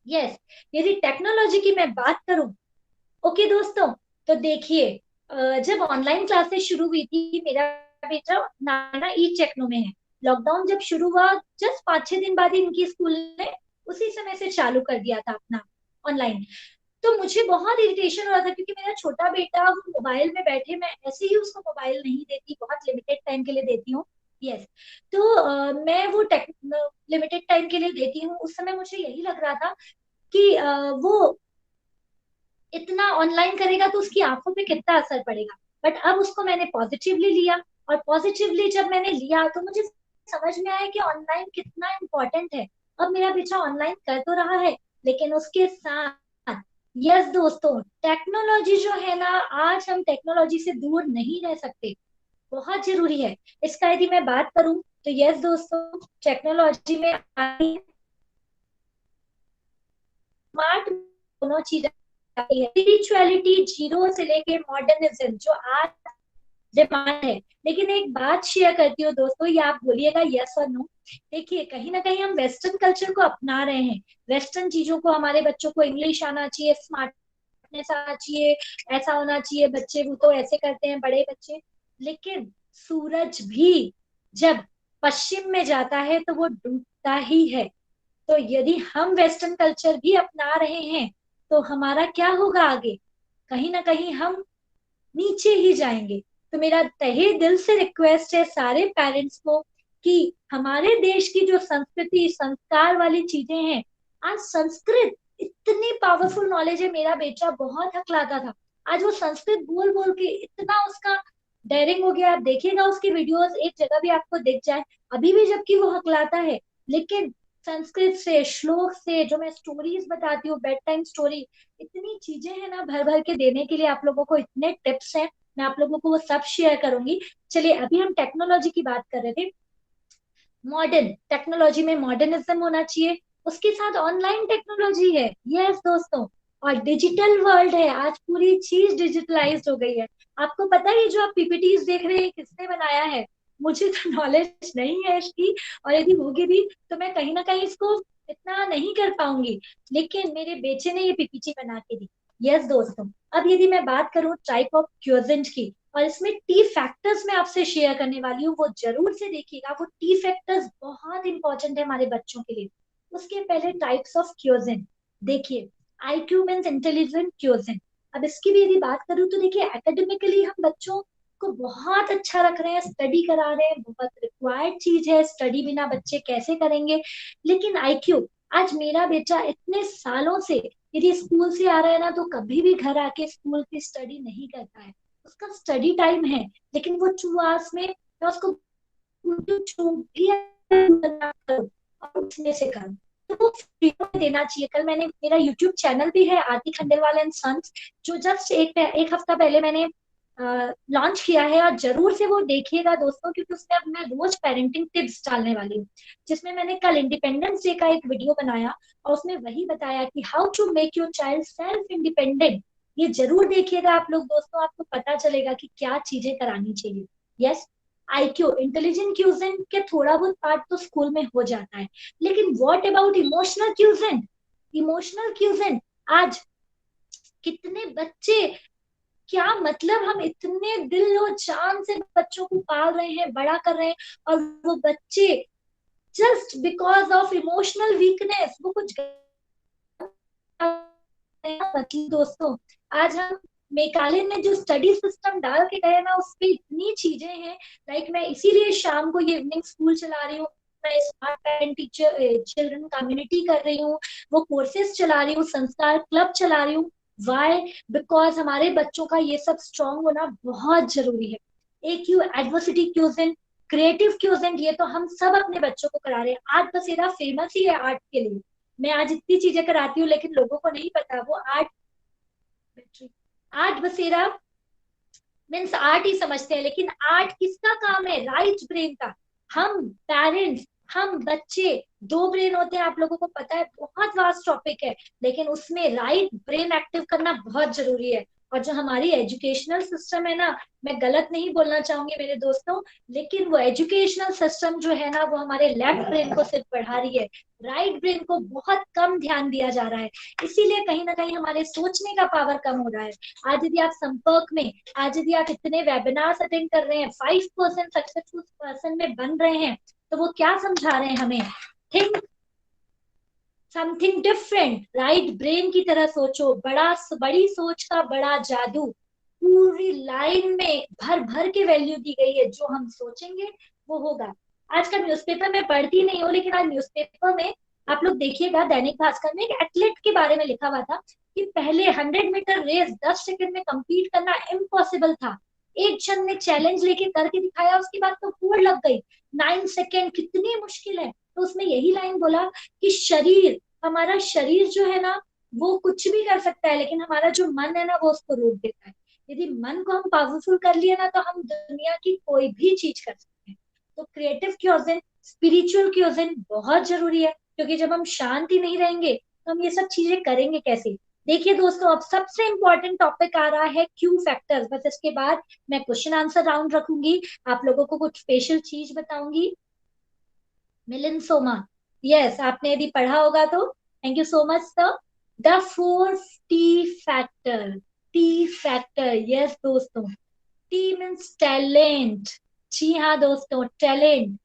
यस, यदि टेक्नोलॉजी की मैं बात करूं, ओके दोस्तों, तो देखिए जब ऑनलाइन क्लासेस शुरू हुई थी, मेरा बेटा नाना ई टेक्नो में है। लॉकडाउन जब शुरू हुआ जस्ट 5-6 दिन बाद ही इनकी स्कूल ने उसी समय से चालू कर दिया था अपना ऑनलाइन। तो मुझे बहुत इरिटेशन हो रहा था क्योंकि मेरा छोटा बेटा वो मोबाइल में बैठे, मैं ऐसे ही उसको मोबाइल नहीं देती, बहुत लिमिटेड टाइम के लिए देती हूँ। यस, तो मैं वो लिमिटेड टाइम के लिए देती हूँ। उस समय मुझे यही लग रहा था कि वो इतना ऑनलाइन करेगा तो उसकी आंखों पे कितना असर पड़ेगा। बट अब उसको मैंने पॉजिटिवली लिया, और पॉजिटिवली जब मैंने लिया तो मुझे समझ में आया कि ऑनलाइन कितना इम्पोर्टेंट है। अब मेरा बेटा ऑनलाइन कर तो रहा है, लेकिन उसके साथ, यस दोस्तों, टेक्नोलॉजी जो है ना, आज हम टेक्नोलॉजी से दूर नहीं रह सकते, बहुत जरूरी है। इसका यदि मैं बात करूं तो यस दोस्तों, टेक्नोलॉजी में स्मार्ट दोनों चीजें आती है। स्पिरिचुअलिटी जीरो से लेके मॉडर्निज्म जो आज डिमांड है। लेकिन एक बात शेयर करती हूँ दोस्तों, ये आप बोलिएगा यस और नो। देखिए, कहीं ना कहीं हम वेस्टर्न कल्चर को अपना रहे हैं, वेस्टर्न चीजों को, हमारे बच्चों को इंग्लिश आना चाहिए, स्मार्टनेस आना चाहिए, ऐसा होना चाहिए, बच्चे वो तो ऐसे करते हैं बड़े बच्चे। लेकिन सूरज भी जब पश्चिम में जाता है तो वो डूबता ही है। तो यदि हम वेस्टर्न कल्चर भी अपना रहे हैं तो हमारा क्या होगा आगे? कहीं ना कहीं हम नीचे ही जाएंगे। तो मेरा तहे दिल से रिक्वेस्ट है सारे पेरेंट्स को कि हमारे देश की जो संस्कृति संस्कार वाली चीजें हैं, आज संस्कृत इतनी पावरफुल नॉलेज है। मेरा बेटा बहुत हकलाता था, आज वो संस्कृत बोल बोल के इतना उसका डेयरिंग हो गया। आप देखिएगा उसकी वीडियोस, एक जगह भी आपको दिख जाए अभी भी जबकि वो हकलाता है, लेकिन संस्कृत से, श्लोक से, जो मैं स्टोरीज बताती हूँ, बेड टाइम स्टोरी, इतनी चीजें हैं ना भर भर के देने के लिए आप लोगों को, इतने टिप्स हैं, मैं आप लोगों को वो सब शेयर करूंगी। चलिए, अभी हम टेक्नोलॉजी की बात कर रहे थे। मॉडर्न टेक्नोलॉजी में मॉडर्निज्म होना चाहिए, उसके साथ ऑनलाइन टेक्नोलॉजी है, यस दोस्तों, और डिजिटल वर्ल्ड है। आज पूरी चीज डिजिटलाइज्ड हो गई है। आपको पता है ये जो आप पीपीटीज देख रहे हैं किसने बनाया है? मुझे तो नॉलेज नहीं है इसकी, और यदि होगी भी तो मैं कहीं ना कहीं इसको इतना नहीं कर पाऊंगी, लेकिन मेरे बेटे ने ये पीपीटी बना के दी। यस दोस्तों, अब यदि मैं बात करूं टाइप ऑफ क्यूजिंट की, और इसमें टी फैक्टर्स मैं आपसे शेयर करने वाली हूँ, वो जरूर से देखिएगा। वो टी फैक्टर्स बहुत इंपॉर्टेंट है हमारे बच्चों के लिए। उसके पहले टाइप्स ऑफ क्यूजिन देखिए। IQ means intelligent cuisine. अब इसकी भी यदि बात करूँ तो देखिए, एकेडमिकली हम बच्चों को बहुत अच्छा रख रहे हैं, स्टडी करा रहे हैं, बहुत रिक्वायर्ड चीज है, स्टडी बिना बच्चे कैसे करेंगे। लेकिन आईक्यू, आज मेरा बेटा इतने सालों से यदि स्कूल से आ रहा है ना, तो कभी भी घर आके स्कूल की स्टडी नहीं करता है। उसका स्टडी टाइम है, लेकिन वो 2 आवर्स में मैं उसको जो भी करूं और उसमें से करूं, तो वो फ्रीडम देना चाहिए। कल मैंने, मेरा यूट्यूब चैनल भी है आरती खंडेलवाल एंड सन्स, जो जस्ट एक हफ्ता पहले मैंने लॉन्च किया है, और जरूर से वो देखिएगा दोस्तों, क्योंकि उसमें अब मैं रोज पेरेंटिंग टिप्स डालने वाली हूँ। जिसमें मैंने कल इंडिपेंडेंस डे का एक वीडियो बनाया, और उसमें वही बताया कि how to make your child self independent. ये जरूर देखिएगा आप लोग दोस्तों, आपको पता चलेगा कि क्या चीजें करानी चाहिए। यस, आईक्यू इंटेलिजेंट क्यूजेंट के थोड़ा बहुत पार्ट तो स्कूल में हो जाता है, लेकिन व्हाट अबाउट इमोशनल क्यूजेंट? इमोशनल क्यूजेंट, आज कितने बच्चे, क्या मतलब, हम इतने दिल और जान से बच्चों को पाल रहे हैं, बड़ा कर रहे हैं, और वो बच्चे just because of emotional weakness वो कुछ दोस्तों। आज हम मेघालय में जो स्टडी सिस्टम डाल के गए ना, उस पे इतनी चीजें हैं। लाइक मैं इसीलिए शाम को ये इवनिंग स्कूल चला रही हूँ, मैं smart parent teacher children community कर रही हूँ, वो कोर्सेज चला रही हूँ, संस्कार क्लब चला रही हूँ। वाई? बिकॉज हमारे बच्चों का ये सब स्ट्रांग होना बहुत जरूरी है। AQ एडवर्सिटी क्यूजेंट, क्रिएटिव क्यूजेंट, ये तो हम सब अपने बच्चों को करा रहे हैं। आर्ट बसेरा फेमस ही है आर्ट के लिए। मैं आज इतनी चीजें कराती हूँ, लेकिन लोगों को नहीं पता वो आर्ट, आर्ट बसेरा मीन्स आर्ट ही समझते हैं, लेकिन आर्ट किसका काम है? राइट ब्रेन का। हम पेरेंट्स, हम बच्चे, 2 ब्रेन होते हैं, आप लोगों को पता है, बहुत वास्ट टॉपिक है, लेकिन उसमें राइट ब्रेन एक्टिव करना बहुत जरूरी है। और जो हमारी एजुकेशनल सिस्टम है ना, मैं गलत नहीं बोलना चाहूंगी मेरे दोस्तों, लेकिन वो एजुकेशनल सिस्टम जो है ना, वो हमारे लेफ्ट ब्रेन को सिर्फ बढ़ा रही है, राइट ब्रेन को बहुत कम ध्यान दिया जा रहा है। इसीलिए कहीं ना कहीं हमारे सोचने का पावर कम हो रहा है। आज यदि आप संपर्क में, आज यदि आप इतने वेबिनार्स अटेंड कर रहे हैं, 5% सक्सेसफुल पर्सन में बन रहे हैं, तो वो क्या समझा रहे हैं हमें? Think something different, right brain की तरह सोचो। बड़ी सोच का बड़ा जादू, पूरी लाइन में भर भर के वैल्यू दी गई है। जो हम सोचेंगे वो होगा। आज का न्यूज़पेपर मैं पढ़ती नहीं हूँ, लेकिन आज न्यूज़पेपर में आप लोग देखिएगा, दैनिक भास्कर में एक एथलीट के बारे में लिखा हुआ था कि पहले 100 मीटर रेस 10 सेकंड में कंप्लीट करना इम्पॉसिबल था। एक जन ने चैलेंज लेके करके दिखाया, उसके बाद तो होड़ लग गई। 9 सेकंड कितनी मुश्किल है। तो उसमें यही लाइन बोला कि शरीर, हमारा शरीर जो है ना, वो कुछ भी कर सकता है, लेकिन हमारा जो मन है ना, वो उसको रोक देता है। यदि मन को हम पावरफुल कर लिए ना, तो हम दुनिया की कोई भी चीज कर सकते हैं। तो क्रिएटिव क्यूजिन, स्पिरिचुअल क्यूजिन बहुत जरूरी है, क्योंकि जब हम शांति नहीं रहेंगे तो हम ये सब चीजें करेंगे कैसे? देखिए दोस्तों, अब सबसे इंपॉर्टेंट टॉपिक आ रहा है क्यू फैक्टर्स। बस इसके बाद मैं क्वेश्चन आंसर राउंड रखूंगी, आप लोगों को कुछ स्पेशल चीज बताऊंगी। मिलिंद सोमा, यस, आपने यदि पढ़ा होगा तो thank you so much sir. The 4 T factor, T factor, yes दोस्तों। T means talent. जी हाँ दोस्तों, टैलेंट।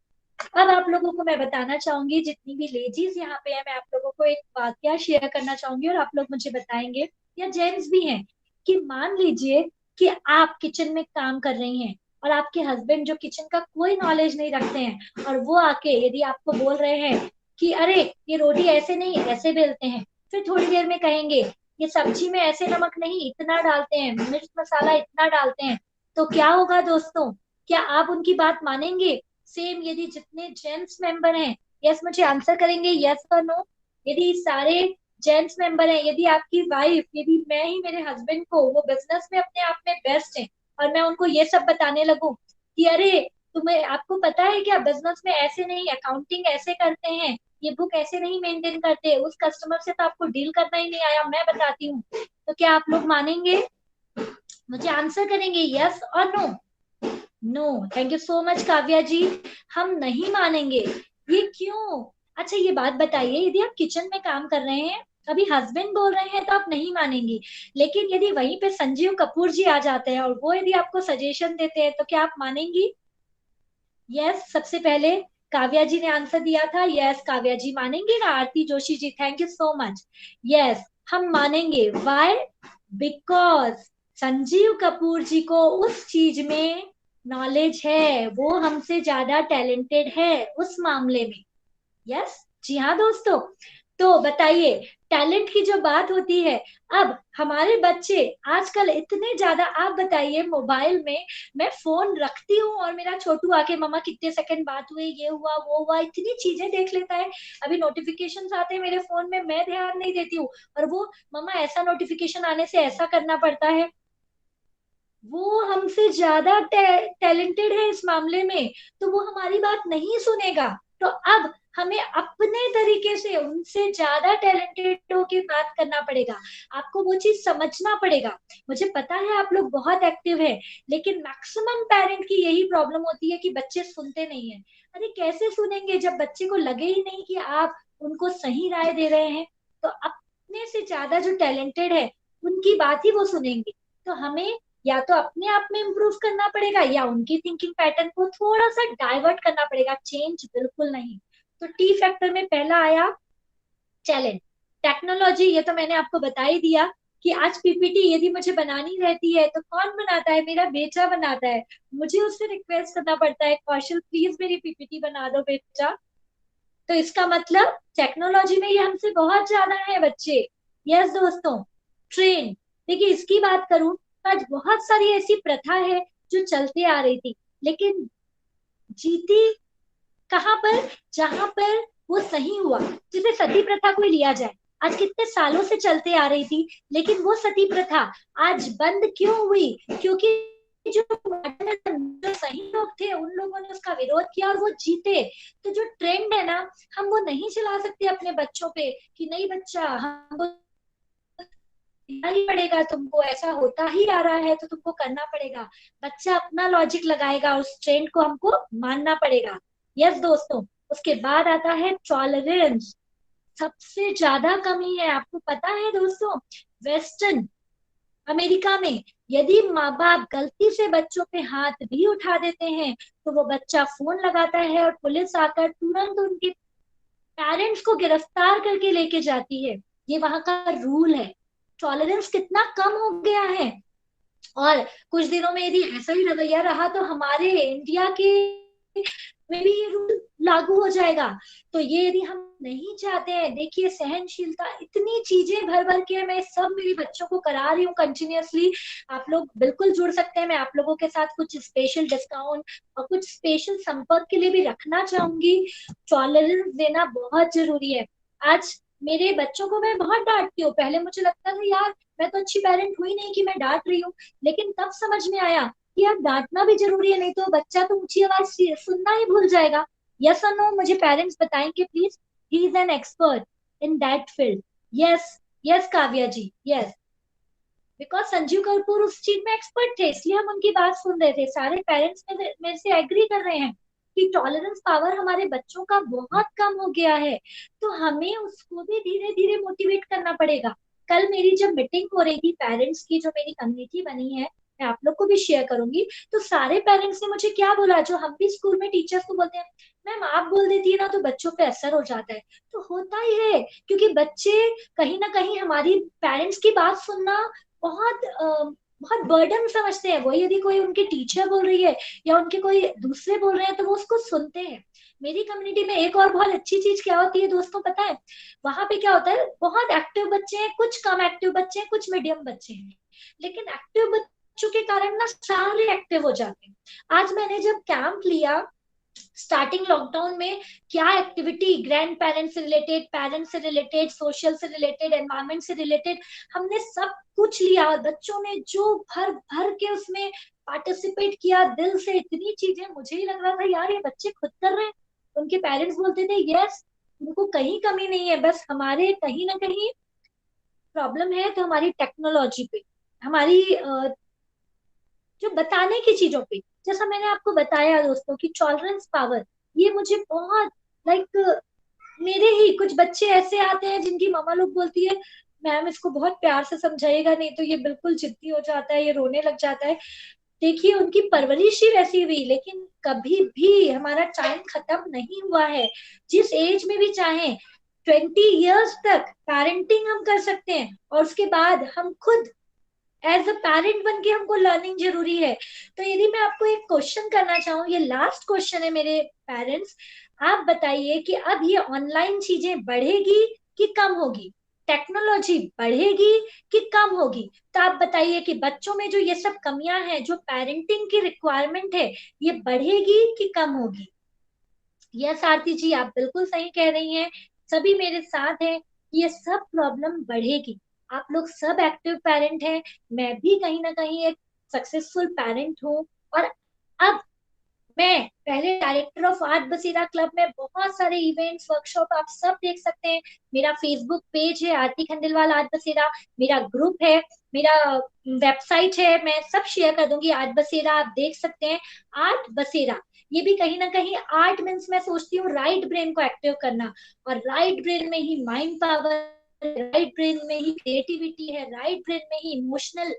अब आप लोगों को मैं बताना चाहूंगी, जितनी भी लेडीज यहाँ पे है, मैं आप लोगों को एक वाक्या शेयर करना चाहूंगी, और आप लोग मुझे बताएंगे, या जेंट्स भी हैं, कि मान लीजिए कि आप किचन में काम कर रही हैं, और आपके हस्बैंड जो किचन का कोई नॉलेज नहीं रखते हैं, और वो आके यदि आपको बोल रहे हैं कि अरे ये रोटी ऐसे नहीं ऐसे बेलते हैं, फिर थोड़ी देर में कहेंगे ये सब्जी में ऐसे नमक नहीं इतना डालते हैं, मिर्च मसाला इतना डालते हैं, तो क्या होगा दोस्तों? क्या आप उनकी बात मानेंगे? सेम यदि जितने जेंट्स मेंबर हैं यस मुझे आंसर करेंगे, यस और नो। यदि सारे जेंट्स मेंबर हैं, यदि आपकी वाइफ, यदि मैं ही मेरे हस्बैंड को वो बिजनेस में अपने आप में बेस्ट है और मैं उनको ये सब बताने लगूं कि अरे तुम्हें, आपको पता है क्या बिजनेस में ऐसे नहीं, अकाउंटिंग ऐसे करते हैं, ये बुक ऐसे नहीं मेंटेन करते, उस कस्टमर से तो आपको डील करना ही नहीं आया, मैं बताती हूँ, तो क्या आप लोग मानेंगे? मुझे आंसर करेंगे यस और no. No, thank you so much Kavya ji, हम नहीं मानेंगे। ये क्यों? अच्छा ये बात बताइए, यदि आप किचन में काम कर रहे हैं, अभी हस्बैंड बोल रहे हैं तो आप नहीं मानेंगी, लेकिन यदि वहीं पे संजीव कपूर जी आ जाते हैं और वो यदि आपको सजेशन देते हैं तो क्या आप मानेंगी? यस, सबसे पहले काव्या जी ने आंसर दिया था, यस काव्या जी मानेंगे ना। Aarti Joshi ji thank you so much, yes हम मानेंगे। व्हाई? बिकॉज संजीव कपूर जी को उस चीज में नॉलेज है, वो हमसे ज्यादा टैलेंटेड है उस मामले में। यस, जी हाँ दोस्तों। तो बताइए, टैलेंट की जो बात होती है, अब हमारे बच्चे आजकल इतने ज्यादा, आप बताइए मोबाइल में मैं फोन रखती हूँ और मेरा छोटू आके मम्मा कितने सेकंड बात हुए, ये हुआ वो हुआ, इतनी चीजें देख लेता है। अभी नोटिफिकेशंस आते हैं मेरे फोन में, मैं ध्यान नहीं देती हूँ और वो मम्मा ऐसा नोटिफिकेशन आने से ऐसा करना पड़ता है। वो हमसे ज्यादा टैलेंटेड है इस मामले में, तो वो हमारी बात नहीं सुनेगा। तो अब हमें अपने तरीके से उनसे ज्यादा टैलेंटेड होके बात करना पड़ेगा, आपको वो चीज समझना पड़ेगा। मुझे पता है आप लोग बहुत एक्टिव है, लेकिन मैक्सिमम पेरेंट की यही प्रॉब्लम होती है कि बच्चे सुनते नहीं है। अरे कैसे सुनेंगे जब बच्चे को लगे ही नहीं कि आप उनको सही राय दे रहे हैं? तो अपने से ज्यादा जो टैलेंटेड है उनकी बात ही वो सुनेंगे। तो हमें या तो अपने आप में इम्प्रूव करना पड़ेगा या उनकी थिंकिंग पैटर्न को थोड़ा सा डाइवर्ट करना पड़ेगा, चेंज बिल्कुल नहीं। तो टी फैक्टर में पहला आया टैलेंट। टेक्नोलॉजी, ये तो मैंने आपको बता ही दिया कि आज पीपीटी यदि मुझे बनानी रहती है तो कौन बनाता है? मेरा बेटा बनाता है। मुझे उससे रिक्वेस्ट करना पड़ता है, कौशल प्लीज मेरी पीपीटी बना दो बेटा। तो इसका मतलब टेक्नोलॉजी में ये हमसे बहुत ज्यादा है बच्चे। यस दोस्तों, ट्रेन। देखिए इसकी बात करूं तो आज बहुत सारी ऐसी प्रथा है जो चलते आ रही थी, लेकिन जीती कहाँ पर? जहां पर वो सही हुआ। जैसे सती प्रथा को लिया जाए, आज कितने सालों से चलते आ रही थी, लेकिन वो सती प्रथा आज बंद क्यों हुई? क्योंकि जो सही लोग थे उन लोगों ने उसका विरोध किया और वो जीते। तो जो ट्रेंड है ना, हम वो नहीं चला सकते अपने बच्चों पे कि नहीं बच्चा हमको करना ही पड़ेगा, तुमको ऐसा होता ही आ रहा है तो तुमको करना पड़ेगा। बच्चा अपना लॉजिक लगाएगा, उस ट्रेंड को हमको मानना पड़ेगा। यस दोस्तों, उसके बाद आता है टॉलरेंस। सबसे ज्यादा कमी है, आपको पता है दोस्तों, वेस्टर्न अमेरिका में यदि माँ बाप गलती से बच्चों पे हाथ भी उठा देते हैं तो वो बच्चा फोन लगाता है और पुलिस आकर तुरंत उनके पेरेंट्स को गिरफ्तार करके लेके जाती है। ये वहां का रूल है। टॉलरेंस कितना कम हो गया है। और कुछ दिनों में यदि ऐसा ही रवैया रहा तो हमारे इंडिया के में भी ये रूल लागू हो जाएगा। तो ये यदि हम नहीं चाहते हैं, देखिए सहनशीलता, इतनी चीजें भर भर के मैं सब मेरी बच्चों को करा रही हूँ कंटिन्यूअसली। आप लोग बिल्कुल जुड़ सकते हैं, मैं आप लोगों के साथ कुछ स्पेशल डिस्काउंट और कुछ स्पेशल संपर्क के लिए भी रखना चाहूंगी। टॉलरेंस देना बहुत जरूरी है। आज मेरे बच्चों को मैं बहुत डांटती हूँ, पहले मुझे लगता था यार मैं तो अच्छी पेरेंट हुई नहीं कि मैं डांट रही हूँ, लेकिन तब समझ में आया कि यार डांटना भी जरूरी है, नहीं तो बच्चा तो ऊंची आवाज सुनना ही भूल जाएगा। यस और नो मुझे पेरेंट्स बताएंगे please, he is an expert in that field. Yes, yes Kavya ji, yes. Because Sanjeev Kapoor उस चीज में एक्सपर्ट थे, इसलिए हम उनकी बात सुन रहे थे। सारे पेरेंट्स मेरे से एग्री कर रहे हैं कि टॉलरेंस पावर हमारे बच्चों का बहुत कम हो गया है, तो हमें उसको भी धीरे धीरे मोटिवेट करना पड़ेगा। कल मेरी जब मीटिंग हो रही थी पेरेंट्स की, जो मेरी कम्युनिटी बनी है, मैं आप लोग को भी शेयर करूंगी, तो सारे पेरेंट्स ने मुझे क्या बोला, जो हम भी स्कूल में टीचर्स को बोलते हैं, मैम आप बोल देती है ना तो बच्चों पे असर हो जाता है। तो होता ही है, क्योंकि बच्चे कहीं ना कहीं हमारी पेरेंट्स की बात सुनना बहुत बर्डन समझते हैं। वो यदि कोई उनके टीचर बोल रही है या उनके कोई दूसरे बोल रहे हैं तो वो उसको सुनते हैं। मेरी कम्युनिटी में एक और बहुत अच्छी चीज क्या होती है दोस्तों, पता है? वहां पे क्या होता है, बहुत एक्टिव बच्चे हैं, कुछ कम एक्टिव बच्चे हैं, कुछ मीडियम बच्चे हैं, लेकिन एक्टिव बच्चों के कारण ना सारे एक्टिव हो जाते हैं। आज मैंने जब कैंप लिया स्टार्टिंग लॉकडाउन में क्या एक्टिविटी ग्रैंड पेरेंट्स से रिलेटेड, पेरेंट्स से रिलेटेड, सोशल से रिलेटेड, एनवायरमेंट से रिलेटेड, हमने सब कुछ लिया। बच्चों ने जो भर भर के उसमें पार्टिसिपेट किया दिल से, इतनी चीजें, मुझे ही लग रहा था यार ये बच्चे खुद कर रहे हैं। उनके पेरेंट्स बोलते थे यस, उनको कहीं कमी नहीं है, बस हमारे कहीं ना कहीं प्रॉब्लम है तो हमारी टेक्नोलॉजी पे, हमारी जो बताने की चीजों पे। जैसा मैंने आपको बताया दोस्तों कि टॉलरेंस पावर, ये मुझे बहुत लाइक, मेरे ही कुछ बच्चे ऐसे आते हैं जिनकी मम्मा लोग बोलती है मैम इसको बहुत प्यार से समझाइएगा नहीं तो ये बिल्कुल जिद्दी हो जाता है, ये रोने लग जाता है। देखिए उनकी परवरिश ही वैसी हुई, लेकिन कभी भी हमारा टाइम खत्म नहीं हुआ है। जिस एज में भी चाहे 20 years तक पेरेंटिंग हम कर सकते हैं, और उसके बाद हम खुद एज अ पेरेंट बन के हमको लर्निंग जरूरी है। तो यदि मैं आपको एक क्वेश्चन करना चाहूँ, ये लास्ट क्वेश्चन है मेरे पेरेंट्स, आप बताइए कि अब ये ऑनलाइन चीजें बढ़ेगी कि कम होगी, टेक्नोलॉजी बढ़ेगी कि कम होगी? तो आप बताइए कि बच्चों में जो ये सब कमियां हैं, जो पेरेंटिंग की रिक्वायरमेंट है, ये बढ़ेगी कि कम होगी? यस आरती जी, आप बिल्कुल सही कह रही हैं, सभी मेरे साथ हैं, ये सब प्रॉब्लम बढ़ेगी। आप लोग सब एक्टिव पेरेंट हैं, मैं भी कहीं ना कहीं एक सक्सेसफुल पेरेंट हूँ। और अब मैं पहले डायरेक्टर ऑफ आर्ट बसेरा क्लब में बहुत सारे इवेंट्स, वर्कशॉप आप सब देख सकते हैं। मेरा फेसबुक पेज है आरती खंडेलवाल आर्ट बसेरा, मेरा ग्रुप है, मेरा वेबसाइट है, मैं सब शेयर कर दूंगी। आर्ट बसेरा आप देख सकते हैं, आर्ट बसेरा। ये भी कहीं ना कहीं आर्ट मीन्स मैं सोचती हूँ राइट ब्रेन को एक्टिव करना, और राइट ब्रेन में ही माइंड पावर, राइट ब्रेन में ही क्रिएटिविटी है, राइट ब्रेन में ही इमोशनल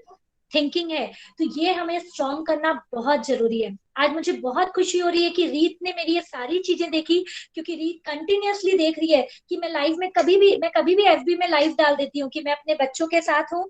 थिंकिंग है। तो ये हमें स्ट्रॉन्ग करना बहुत जरूरी है। आज मुझे बहुत खुशी हो रही है कि रीत ने मेरी ये सारी चीजें देखी, क्योंकि रीत कंटिन्यूअसली देख रही है कि मैं लाइव में कभी भी एफबी में लाइव डाल देती हूँ कि मैं अपने बच्चों के साथ हूँ।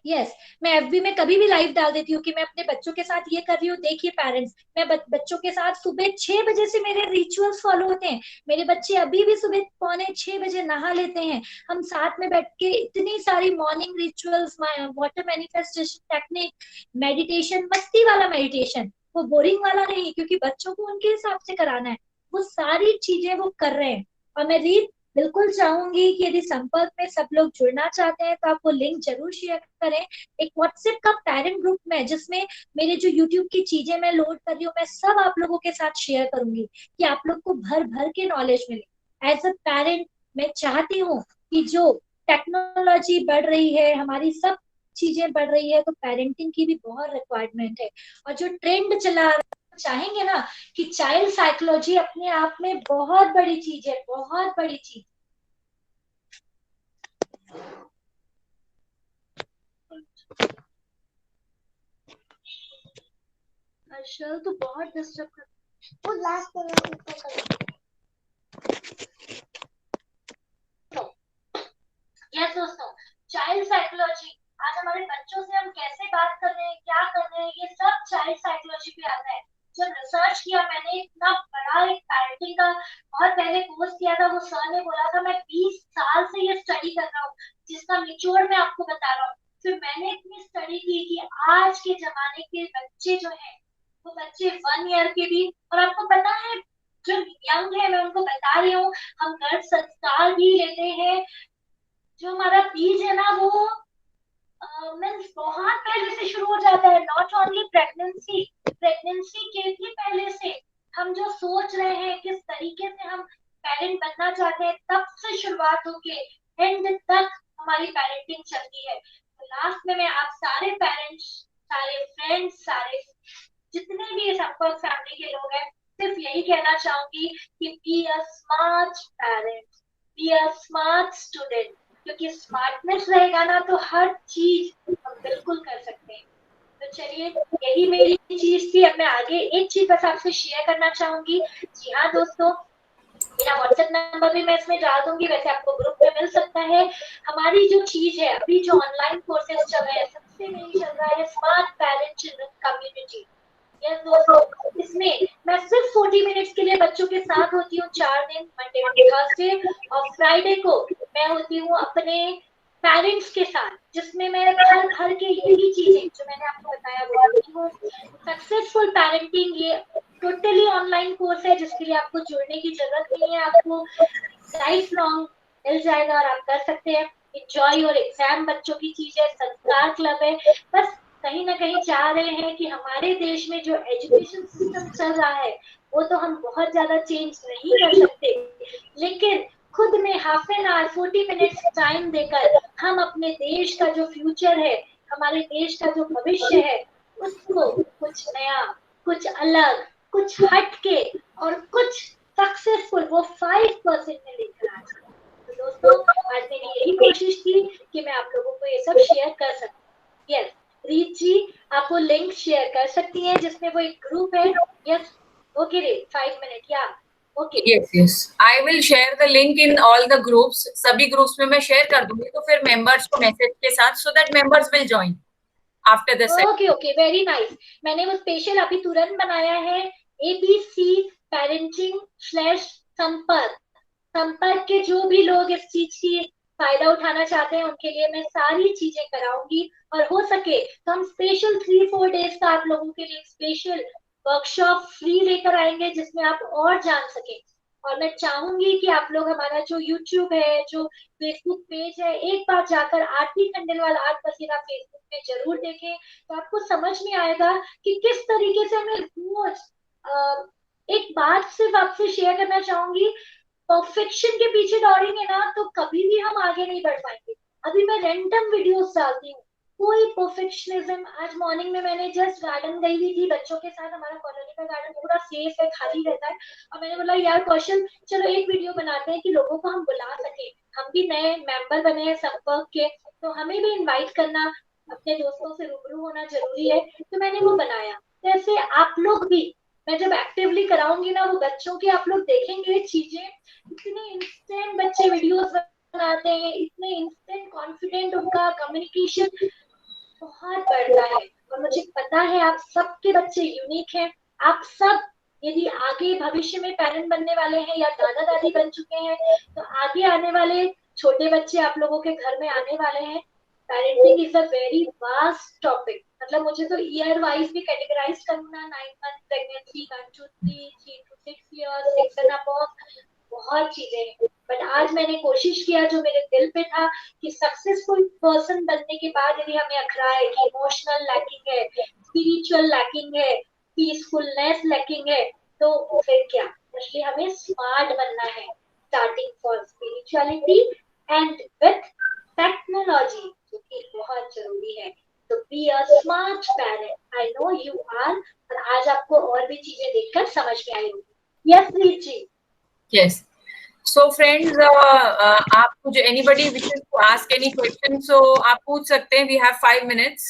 यस, मैं एफबी में कभी भी लाइव डाल देती हूँ कि मैं अपने बच्चों के साथ ये कर रही हूँ। देखिए पेरेंट्स, मैं बच्चों के साथ सुबह 6 बजे से मेरे रिचुअल्स फॉलो होते हैं। मेरे बच्चे अभी भी सुबह 5:45 नहा लेते हैं। हम साथ में बैठ के इतनी सारी morning rituals, water manifestation technique, meditation, मस्ती वाला मेडिटेशन, वो बोरिंग वाला नहीं, क्योंकि बच्चों को उनके हिसाब से कराना है, वो सारी चीजें वो कर रहे हैं। और मैं रीत बिल्कुल चाहूंगी कि यदि संपर्क में सब लोग जुड़ना चाहते हैं तो आप वो लिंक जरूर शेयर करें। एक व्हाट्सएप का पेरेंट ग्रुप में, जिसमें मेरे जो यूट्यूब की चीजें मैं लोड कर रही हूँ, मैं सब आप लोगों के साथ शेयर करूंगी कि आप लोग को भर भर के नॉलेज मिले। एज अ पेरेंट मैं चाहती हूँ कि जो टेक्नोलॉजी बढ़ रही है, हमारी सब चीजें बढ़ रही है, तो पेरेंटिंग की भी बहुत रिक्वायरमेंट है। और जो ट्रेंड चला, चाहेंगे ना कि चाइल्ड साइकोलॉजी अपने आप में बहुत बड़ी चीज है, बहुत बड़ी चीज। हर्षल तो बहुत डिस्टर्ब कर, वो लास्ट यस दोस्तों, चाइल्ड साइकोलॉजी, आज हमारे बच्चों से हम कैसे बात कर रहे हैं, क्या कर रहे हैं, ये सब चाइल्ड साइकोलॉजी पे आता है। जब रिसर्च किया मैंने, इतना बड़ा एक पेरेंटिंग का बहुत पहले कोर्स किया था, वो सर ने बोला था मैं 20 साल से ये स्टडी कर रहा हूँ, जिसका निचोड़ मैं आपको बता रहा हूँ। फिर मैंने इतनी स्टडी की कि आज के जमाने के बच्चे जो है, वो बच्चे 1 ईयर के भी, और आपको पता है जो यंग है, मैं उनको बता रही हूँ, हम गर्भ संस्कार भी लेते हैं। जो हमारा बीज है ना, वो मीन्स बहुत पहले से शुरू हो जाता है, नॉट ओनली प्रेगनेंसी, प्रेगनेंसी के भी पहले से हम जो सोच रहे हैं, किस तरीके से हम पेरेंट बनना चाहते हैं, तब से शुरुआत होके एंड तक हमारी पेरेंटिंग चलती है। तो लास्ट में मैं आप सारे पेरेंट्स, सारे फ्रेंड्स, सारे जितने भी संपर्क फैमिली के लोग हैं, सिर्फ यही कहना चाहूंगी कि B a smart parent, B a smart student, क्योंकि स्मार्टनेस रहेगा ना तो हर चीज हम बिल्कुल कर सकते हैं। तो चलिए, यही मेरी चीज थी। अब मैं आगे एक चीज बस आपसे शेयर करना चाहूंगी। जी हाँ दोस्तों, मेरा व्हाट्सएप नंबर भी मैं इसमें डाल दूंगी, वैसे आपको ग्रुप में मिल सकता है। हमारी जो चीज है, अभी जो ऑनलाइन कोर्सेज चल रहे हैं, सबसे मेन चल रहा है smart parent children community. Yes दोस्तों, इसमें मैं सिर्फ 40 मिनट्स के लिए बच्चों के साथ होती हूँ 4 दिन, मंडे टू थर्सडे, और फ्राइडे को मैं होती हूँ अपने पेरेंट्स के साथ, जिसमें मैं हर घर के यही चीजें जो मैंने आपको बताया वो बोलती हूँ। सक्सेसफुल पेरेंटिंग, ये टोटली ऑनलाइन कोर्स है जिसके लिए आपको जुड़ने की जरूरत नहीं है, आपको लाइफ लॉन्ग मिल जाएगा और आप कर सकते हैं। एंजॉय योर एग्जाम बच्चों की चीज है, संस्कार क्लब है। बस कहीं ना कहीं चाह रहे हैं कि हमारे देश में जो एजुकेशन सिस्टम चल रहा है वो तो हम बहुत ज्यादा चेंज नहीं कर सकते, लेकिन खुद में half an our 40 minutes time देकर हम अपने देश का जो फ्यूचर है, हमारे देश का जो भविष्य है, उसको कुछ नया, कुछ अलग, कुछ हटके और कुछ सक्सेसफुल वो 5% में लेकर आ जाए। तो दोस्तों, आज मेरी यही कोशिश थी कि मैं आप लोगों को ये सब शेयर कर सकूं। यस रीत जी, आप वो लिंक शेयर कर सकती हैं जिसमें वो एक ग्रुप है। यस ओके रे, 5 मिनट या okay. yes I will share the link in all the groups, सभी ग्रुप्स में मैं शेयर कर दूंगी, तो फिर मेंबर्स को मैसेज के साथ, so that members will join after the session. Okay okay, very nice. मैंने वो स्पेशल अभी तुरंत बनाया है, ABC पेरेंटिंग / संपर्क। संपर्क के जो भी लोग इस चीज की फायदा उठाना चाहते हैं उनके लिए मैं सारी चीजें कराऊंगी, और हो सके तो हम स्पेशल 3-4 डेज का आप लोगों के लिए स्पेशल वर्कशॉप फ्री लेकर आएंगे जिसमें आप और जान सकें। और मैं चाहूंगी कि आप लोग हमारा जो YouTube है, जो फेसबुक पेज है, एक बार जाकर आरती खंडेलवाल आर्ट बसेरा फेसबुक में जरूर देखें, तो आपको समझ में आएगा कि किस तरीके से हमें रोज एक बात सिर्फ आपसे शेयर करना चाहूंगी, परफेक्शन के पीछे दौड़ेंगे ना तो कभी भी हम आगे नहीं बढ़ पाएंगे। अभी मैं रैंडम वीडियोस डालती हूँ, कोई परफेक्शनिज्म। आज मॉर्निंग में मैंने जस्ट गार्डन गई हुई थी बच्चों के साथ, हमारा कॉलोनी का गार्डन पूरा सेफ है, खाली रहता है, और मैंने बोला यार कौशल चलो एक वीडियो बनाते हैं कि लोगों को हम बुला सके, हम भी नए मेंबर बने हैं संपर्क के, तो हमें भी इनवाइट करना, अपने दोस्तों से रूबरू होना जरूरी है, तो मैंने वो बनाया। जैसे आप लोग भी, मैं जब एक्टिवली कराऊंगी ना वो बच्चों की, आप लोग देखेंगे चीजें, इतने इंस्टेंट बच्चे वीडियोस बनाते हैं, इतने इंस्टेंट कॉन्फिडेंट, उनका कम्युनिकेशन बहुत बढ़ता है। और मुझे पता है आप सबके बच्चे यूनिक हैं। आप सब यदि आगे भविष्य में पेरेंट बनने वाले हैं या दादा दादी बन चुके हैं, तो आगे आने वाले छोटे बच्चे आप लोगों के घर में आने वाले हैं। Parenting is a very vast topic, मतलब मुझे तो ईयर वाइज भी कैटेगराइज करना, 9 month pregnancy, 1 to 3, 3 to 6 years, 6 and above, बहुत चीजें हैं। बट आज मैंने कोशिश किया जो मेरे दिल पे था कि सक्सेसफुल पर्सन बनने के बाद यदि हमें अखरा है कि इमोशनल लैकिंग है, स्पिरिचुअल लैकिंग है, पीसफुलनेस लैकिंग है, तो फिर क्या, इसलिए हमें स्मार्ट बनना है, starting for spirituality and with technology, जो कि बहुत जरूरी है। तो be a smart parent, I know you are. और आज आपको और भी चीजें देखकर समझ में आई होगी। यस रीत जी। Yes. So friends, आप कुछ anybody wishes to ask any question, so आप पूछ सकते हैं. We have 5 minutes.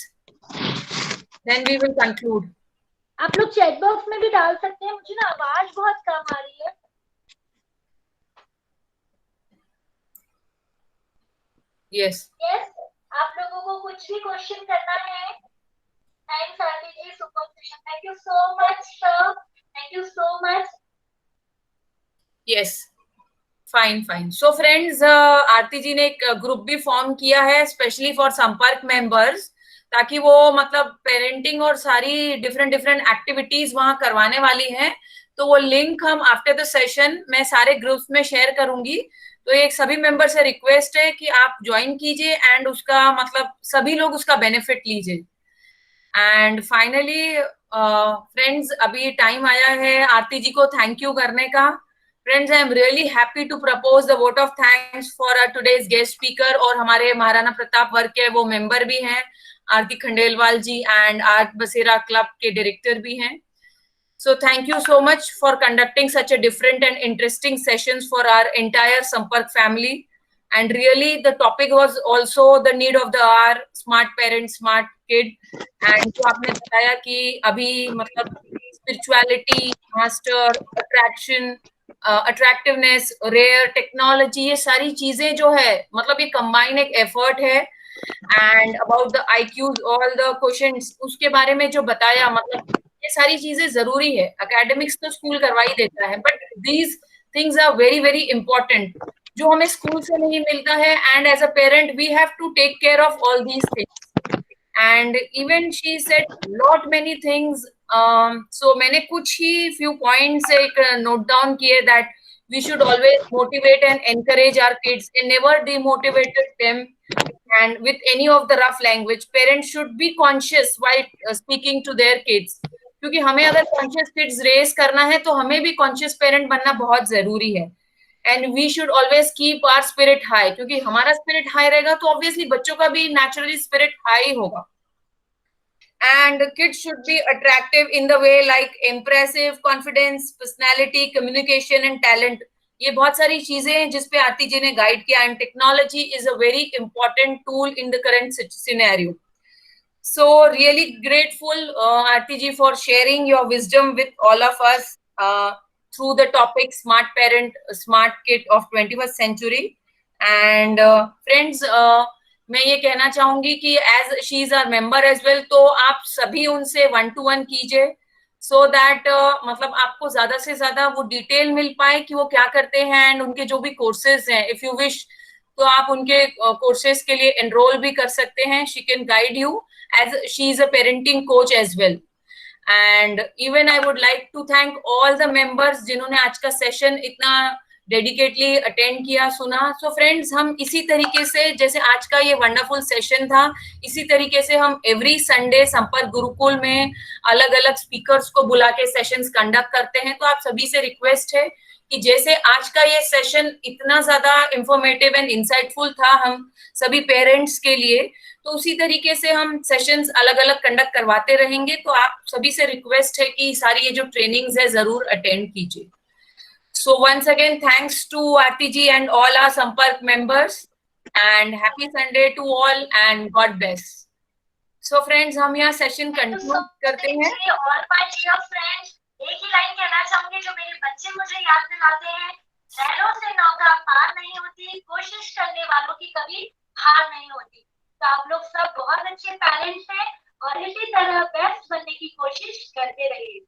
Then we will conclude. आप लोग चैट बॉक्स में भी डाल सकते हैं, मुझे ना आवाज बहुत कम आ रही है। Yes. यस, आप लोगों को कुछ भी क्वेश्चन करना है। Thanks Aarti ji, super question, thank you so much sir, thank you so much. Yes. Fine fine. So friends, Aarti ji ने एक ग्रुप भी फॉर्म किया है स्पेशली फॉर संपर्क मेंबर्स, ताकि वो मतलब पेरेंटिंग और सारी डिफरेंट एक्टिविटीज वहां करवाने वाली हैं। तो वो लिंक हम आफ्टर द सेशन मैं सारे ग्रुप्स में शेयर करूंगी। तो एक सभी मेंबर से रिक्वेस्ट है कि आप ज्वाइन कीजिए एंड उसका मतलब सभी लोग उसका बेनिफिट लीजिए। एंड फाइनली फ्रेंड्स, अभी टाइम आया है आरती जी को थैंक यू करने का। Friends, I am really happy to propose the vote of thanks for our today's guest speaker, और हमारे महाराणा प्रताप वर्ग के वो मेंबर भी हैं आरती खंडेलवाल जी, एंड आर्ट बसेरा क्लब के डायरेक्टर भी हैं। So thank you so much for conducting such a different and interesting sessions for our entire Sampark family. And really the topic was also the need of the hour, smart parent, smart kid. And जो आपने बताया कि अभी मतलब spirituality, master, attraction, attractiveness, rare technology, ये सारी चीजें जो है मतलब ये कंबाइन एक एफर्ट है। And about the IQs, all the questions, उसके बारे में जो बताया, मतलब ये सारी चीजें जरूरी है। एकेडमिक्स तो स्कूल करवा ही देता है, but these things are very very important, जो हमें स्कूल से नहीं मिलता है। And as a parent we have to take care of all these things. And even she said lot many things So मैंने कुछ ही few points एक note down किए that we should always motivate and encourage our kids and never demotivate them and with any of the rough language. Parents should be conscious while speaking to their kids. क्योंकि हमें अगर conscious kids raise करना है तो हमें भी conscious parent बनना बहुत जरूरी है. And we should always keep our spirit high. क्योंकि हमारा spirit high रहेगा तो obviously बच्चों का भी naturally spirit high होगा. And kids should be attractive in the way like impressive, confidence, personality, communication and talent. ये बहुत सारी चीजें हैं जिस पे आरती जी ने गाइड किया. And technology is a very important tool in the current scenario. So really grateful, Aarti ji, for sharing your wisdom with all of us through the topic Smart Parent, Smart Kid of 21st Century. And friends, मैं ये कहना चाहूंगी कि as she is our member as well, तो आप सभी उनसे 1-to-1 कीजिए सो दैट मतलब आपको ज्यादा से ज्यादा वो डिटेल मिल पाए कि वो क्या करते हैं एंड उनके जो भी कोर्सेज हैं. इफ यू विश तो आप उनके कोर्सेज के लिए एनरोल भी कर सकते हैं. She can guide you as she is a parenting coach as well. And even I would like to thank all the members जिन्होंने आज का सेशन इतना डेडिकेटली अटेंड किया, सुना. सो फ्रेंड्स, हम इसी तरीके से जैसे आज का ये वंडरफुल सेशन था, इसी तरीके से हम एवरी संडे संपर्क गुरुकुल में अलग अलग स्पीकर्स को बुला के सेशंस कंडक्ट करते हैं. तो आप सभी से रिक्वेस्ट है कि जैसे आज का ये सेशन इतना ज्यादा इंफॉर्मेटिव एंड इंसाइटफुल था हम सभी पेरेंट्स के लिए, तो उसी तरीके से हम सेशंस अलग अलग कंडक्ट करवाते रहेंगे. तो आप सभी से रिक्वेस्ट है कि सारी ये जो ट्रेनिंग्स है जरूर अटेंड कीजिए. So once again, thanks to Aarti ji and all our Sampark members, and happy Sunday to all and God bless. So friends, हम यहाँ सेशन कंटिन्यू करते हैं. और my dear friends, एक ही लाइन कहना चाहूंगी जो मेरे बच्चे मुझे याद दिलाते हैं. शहरों से नौका पार नहीं होती, कोशिश करने वालों की कभी हार नहीं होती. तो आप लोग सब बहुत अच्छे पेरेंट्स हैं और इसी तरह बेस्ट बनने की कोशिश करते रहिए.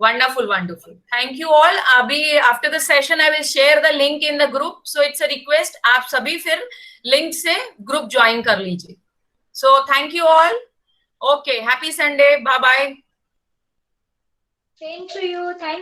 Wonderful, wonderful. Thank you all. अभी after the session I will share the link in the group. So it's a request. आप सभी फिर link से group join कर लीजिए. So thank you all. Okay. Happy Sunday. Bye bye. Same to you. Thank